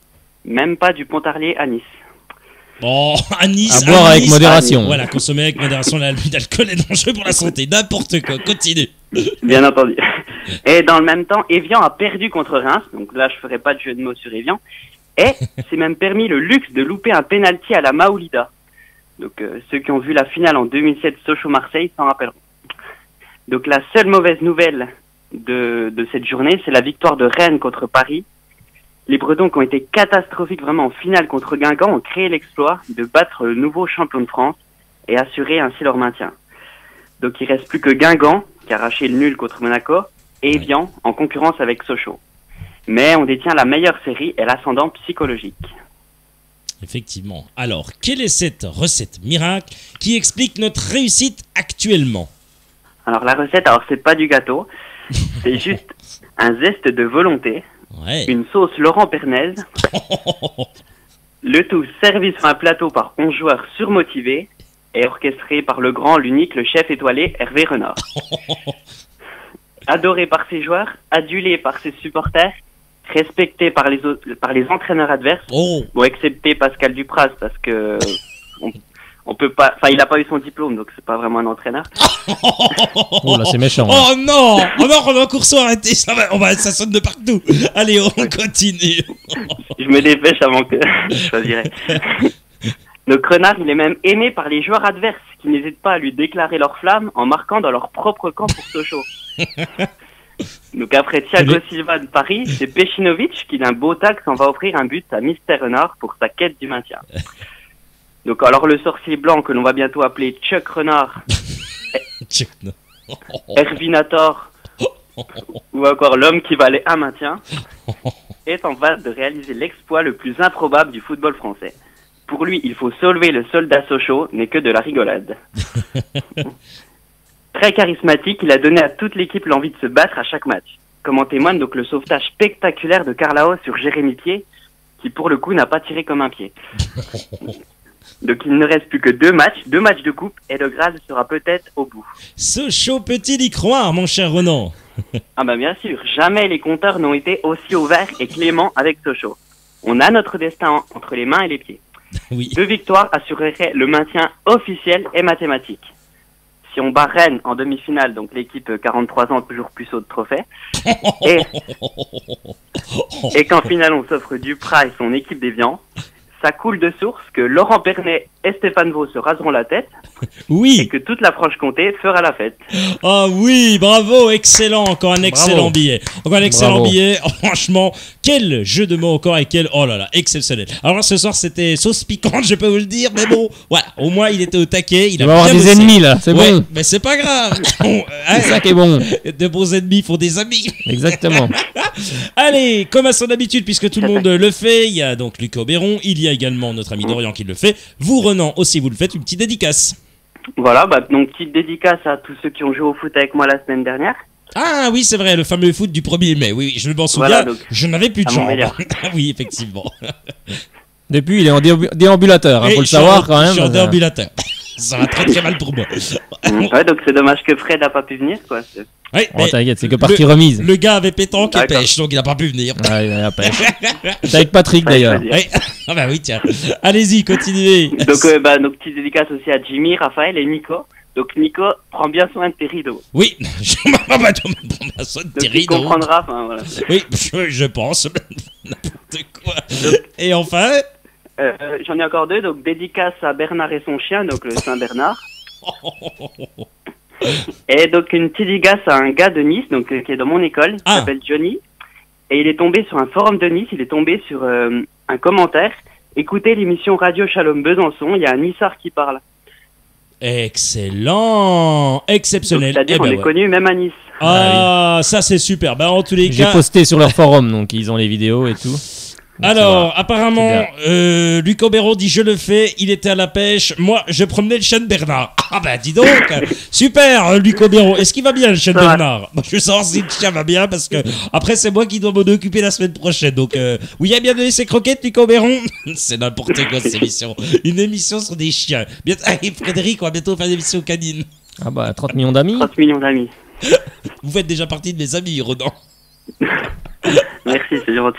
Speaker 7: Même pas du Pontarlier à Nice.
Speaker 1: Bon, à Nice.
Speaker 2: À boire avec
Speaker 1: Nice.
Speaker 2: modération.
Speaker 1: Voilà, consommer avec modération. L'abus d'alcool est dangereux pour la santé. N'importe quoi. Continue.
Speaker 7: Bien entendu. Et dans le même temps, Evian a perdu contre Reims. Donc là, je ferai pas de jeu de mots sur Evian. Et c'est même permis le luxe de louper un penalty à la Maoulida. Donc ceux qui ont vu la finale en 2007 Sochaux-Marseille s'en rappelleront. Donc la seule mauvaise nouvelle de cette journée, c'est la victoire de Rennes contre Paris. Les Bretons qui ont été catastrophiques vraiment en finale contre Guingamp ont créé l'exploit de battre le nouveau champion de France et assurer ainsi leur maintien. Donc il reste plus que Guingamp qui a arraché le nul contre Monaco et Evian en concurrence avec Sochaux. Mais on détient la meilleure série et l'ascendant psychologique.
Speaker 1: Effectivement. Alors, quelle est cette recette miracle qui explique notre réussite actuellement?
Speaker 7: Alors la recette, alors c'est pas du gâteau, c'est juste un zeste de volonté,
Speaker 1: Ouais.
Speaker 7: une sauce Laurent Pernaise, le tout servi sur un plateau par 11 joueurs surmotivés et orchestré par le grand, l'unique, le chef étoilé Hervé Renard. Adoré par ses joueurs, adulé par ses supporters, respecté par les entraîneurs adverses.
Speaker 1: Oh,
Speaker 7: Bon, excepté Pascal Dupraz, parce que on peut pas, enfin, il a pas eu son diplôme, donc c'est pas vraiment un entraîneur.
Speaker 2: Oh là, c'est méchant.
Speaker 1: oh non, Ronan Courceau, arrêtez, ça sonne de partout. Allez, on continue.
Speaker 7: Je me dépêche avant que je choisirais. Donc Renard, il est même aimé par les joueurs adverses qui n'hésitent pas à lui déclarer leur flamme en marquant dans leur propre camp pour Sochaux. Donc après Thiago Silva de Paris, c'est Pechinovic qui d'un beau tac s'en va offrir un but à Mister Renard pour sa quête du maintien. Donc alors le sorcier blanc que l'on va bientôt appeler Chuck Renard, Hervinator ou encore l'homme qui valait un maintien est en phase de réaliser l'exploit le plus improbable du football français. Pour lui, il faut sauver le soldat Sochaux, n'est que de la rigolade. Très charismatique, il a donné à toute l'équipe l'envie de se battre à chaque match. Comme en témoigne donc le sauvetage spectaculaire de Carlao sur Jérémy Pied, qui pour le coup n'a pas tiré comme un pied. Donc il ne reste plus que deux matchs de coupe, et le Graal sera peut-être au bout.
Speaker 1: Sochaux peut-il y croire, mon cher Ronan?
Speaker 7: Ah bah bien sûr, jamais les compteurs n'ont été aussi ouverts et cléments avec Sochaux. On a notre destin entre les mains et les pieds.
Speaker 1: Oui.
Speaker 7: 2 victoires assureraient le maintien officiel et mathématique. Si on bat Rennes en demi-finale, donc l'équipe 43 ans toujours plus haut de trophée, et qu'en finale on s'offre Dupraz et son équipe d'Évian, ça coule de source que Laurent Pernet et Stéphane Vaux se raseront la tête, et
Speaker 1: Oui.
Speaker 7: que toute la Franche-Comté fera la fête.
Speaker 1: Ah oui, bravo, excellent, encore un excellent
Speaker 2: Bravo.
Speaker 1: billet. Encore un excellent
Speaker 2: Bravo.
Speaker 1: billet. Franchement, quel jeu de mots encore et quel... Oh là là, exceptionnel. Alors ce soir, c'était sauce piquante, je peux vous le dire, mais bon, voilà, au moins il était au taquet, il
Speaker 2: Il
Speaker 1: a
Speaker 2: va avoir
Speaker 1: bien
Speaker 2: des
Speaker 1: bossé.
Speaker 2: ennemis là, c'est
Speaker 1: Ouais,
Speaker 2: bon.
Speaker 1: mais c'est pas grave. Bon,
Speaker 2: C'est ça qui est bon.
Speaker 1: de bons ennemis font des amis.
Speaker 2: Exactement.
Speaker 1: Allez, comme à son habitude, puisque tout le monde le fait, il y a donc Luc Auberon, il y a également notre ami Dorian qui le fait. Vous, Renan, aussi, vous le faites, une petite dédicace.
Speaker 7: Voilà, bah, donc petite dédicace à tous ceux qui ont joué au foot avec moi la semaine dernière.
Speaker 1: Ah oui, c'est vrai, le fameux foot du 1er mai. Oui, oui, je m'en souviens.
Speaker 7: Voilà, donc,
Speaker 1: je n'avais plus de
Speaker 7: à mon
Speaker 1: jambes.
Speaker 7: meilleur.
Speaker 1: Oui, effectivement.
Speaker 2: Depuis, il est en déambulateur, hein,
Speaker 1: Et
Speaker 2: faut le
Speaker 1: je suis en-
Speaker 2: savoir quand
Speaker 1: Je suis en
Speaker 2: même.
Speaker 1: déambulateur. Ça va très très mal pour moi.
Speaker 7: Ouais, donc c'est dommage que Fred n'a pas pu venir, quoi.
Speaker 1: Ouais,
Speaker 2: Oh,
Speaker 1: mais
Speaker 2: t'inquiète, c'est que partie remise.
Speaker 1: le gars avait pétanque et
Speaker 7: D'accord.
Speaker 1: pêche, donc il n'a pas pu venir.
Speaker 2: Ouais, il a la pêche. C'est avec Patrick d'ailleurs.
Speaker 1: Ouais. Ah bah oui, tiens. Allez-y, continuez.
Speaker 7: Donc petite dédicace aussi à Jimmy, Raphaël et Nico. Donc Nico, prends bien soin de tes rideaux.
Speaker 1: Oui, je m'en bats ma sonne
Speaker 7: Donc il
Speaker 1: terrible.
Speaker 7: comprendra, enfin voilà.
Speaker 1: Oui, je pense. N'importe quoi. Et enfin.
Speaker 7: J'en ai encore deux, donc dédicace à Bernard et son chien, donc le Saint-Bernard. Et donc une petite dédicace à un gars de Nice, donc qui est dans mon école, qui
Speaker 1: Ah.
Speaker 7: s'appelle Johnny. Et il est tombé sur un forum de Nice, il est tombé sur un commentaire. Écoutez l'émission Radio Shalom Besançon, il y a un Nissard qui parle.
Speaker 1: Excellent, exceptionnel.
Speaker 7: C'est-à-dire
Speaker 1: Eh ben
Speaker 7: on est
Speaker 1: ouais.
Speaker 7: connu même à Nice.
Speaker 1: Ah, ça c'est super. Bah en tous les
Speaker 2: J'ai
Speaker 1: cas.
Speaker 2: posté sur leur forum, donc ils ont les vidéos et tout. Donc,
Speaker 1: Alors,
Speaker 2: ça
Speaker 1: apparemment,
Speaker 2: C'est
Speaker 1: Luc Auberon dit je le fais, il était à la pêche, moi je promenais le chêne Bernard. Ah bah dis donc, super Luc Auberon, est-ce qu'il va bien le chêne
Speaker 7: Ça va.
Speaker 1: Bernard? Moi, je veux savoir si le chien va bien parce que après c'est moi qui dois m'en occuper la semaine prochaine. Donc oui, il a bien donné ses croquettes Luc Auberon. C'est n'importe quoi cette émission. Une émission sur des chiens. Bientôt, et Frédéric, on va bientôt faire une émission canine.
Speaker 2: Ah bah 30 millions d'amis.
Speaker 7: 30 millions d'amis.
Speaker 1: Vous faites déjà partie de mes amis, Ronan.
Speaker 7: Merci, c'est gentil.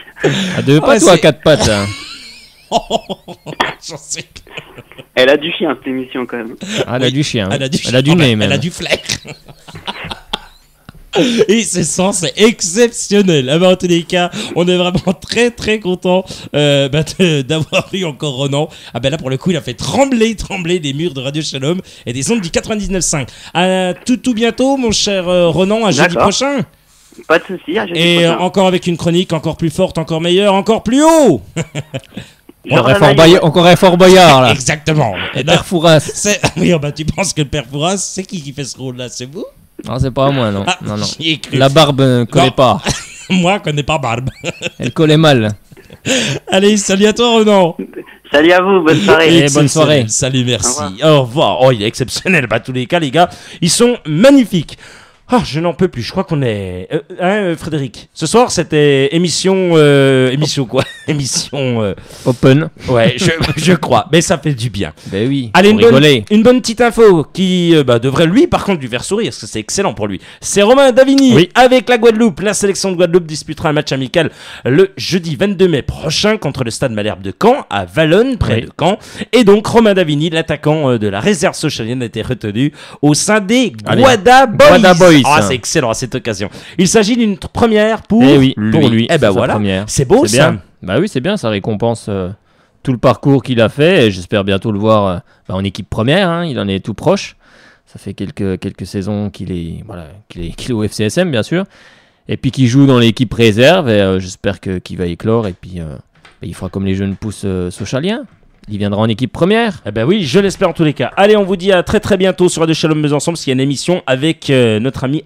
Speaker 2: À deux
Speaker 1: Ouais,
Speaker 2: pattes ou à
Speaker 1: c'est-
Speaker 2: quatre pattes hein.
Speaker 1: J'en sais.
Speaker 7: Elle a du chien cette émission quand même.
Speaker 2: Ah, elle a
Speaker 1: Oui,
Speaker 2: du chien.
Speaker 1: Elle a du,
Speaker 2: Elle a du
Speaker 1: oh, bah,
Speaker 2: nez même.
Speaker 1: Elle a du flair. Et c'est sens, c'est exceptionnel. Ah bah, en tous les cas, on est vraiment très très content d'avoir eu encore Ronan. Ah ben là pour le coup, il a fait trembler les murs de Radio Shalom et des ondes du 99.5. À tout bientôt, mon cher Ronan, à jeudi
Speaker 7: D'accord.
Speaker 1: prochain.
Speaker 7: Pas de soucis, à jeudi
Speaker 1: Et
Speaker 7: prochain.
Speaker 1: encore avec une chronique encore plus forte, encore meilleure, encore plus haut.
Speaker 2: Encore un Fort Boyard là.
Speaker 1: Exactement. Et
Speaker 2: Et
Speaker 1: là,
Speaker 2: Père Fouras.
Speaker 1: oui, bah tu penses que le père Fouras, c'est qui fait ce rôle-là? C'est vous?
Speaker 2: Non, c'est pas à moi, non.
Speaker 1: Ah,
Speaker 2: Non, non.
Speaker 1: j'y ai cru.
Speaker 2: La barbe collait
Speaker 1: Non.
Speaker 2: pas.
Speaker 1: Moi, je connais pas Barbe.
Speaker 2: Elle collait mal.
Speaker 1: Allez, salut à toi, Ronan.
Speaker 7: Salut à vous, bonne soirée.
Speaker 2: Et bonne soirée.
Speaker 1: Salut, merci.
Speaker 7: Au
Speaker 1: Au revoir. Oh, il est exceptionnel. Bah, tous les cas, les gars, ils sont magnifiques. Ah, je n'en peux plus. Je crois qu'on est. Frédéric. Ce soir, c'était émission quoi? Émission.
Speaker 2: Open.
Speaker 1: Ouais, je crois. Mais ça fait du bien.
Speaker 2: Ben oui.
Speaker 1: Allez,
Speaker 2: pour rigoler.
Speaker 1: une bonne petite info qui devrait lui, par contre, lui faire sourire, parce que c'est excellent pour lui. C'est Romain Davigny
Speaker 2: Oui.
Speaker 1: avec la Guadeloupe. La sélection de Guadeloupe disputera un match amical le jeudi 22 mai prochain contre le Stade Malherbe de Caen, à Valognes, près
Speaker 2: Oui.
Speaker 1: de Caen. Et donc, Romain Davigny, l'attaquant de la réserve socialienne, a été retenu au sein des
Speaker 2: Allez.
Speaker 1: Guada Boys.
Speaker 2: Guada Boys.
Speaker 1: Ah, c'est excellent à cette occasion. Il s'agit d'une première pour
Speaker 2: Eh oui,
Speaker 1: lui.
Speaker 2: pour lui.
Speaker 1: Eh ben
Speaker 2: c'est sa
Speaker 1: voilà.
Speaker 2: première.
Speaker 1: C'est beau
Speaker 2: C'est
Speaker 1: ça.
Speaker 2: bien. Bah oui, c'est bien, ça récompense tout le parcours qu'il a fait et j'espère bientôt le voir en équipe première, hein, il en est tout proche. Ça fait quelques saisons qu'il est au FCSM bien sûr et puis qu'il joue dans l'équipe réserve et j'espère qu'il va éclore et puis il fera comme les jeunes pousses sochaliens. Il viendra en équipe première.
Speaker 1: Eh ben oui, je l'espère en tous les cas. Allez, on vous dit à très très bientôt sur Radio Shalom Besançon parce qu'il y a une émission avec notre ami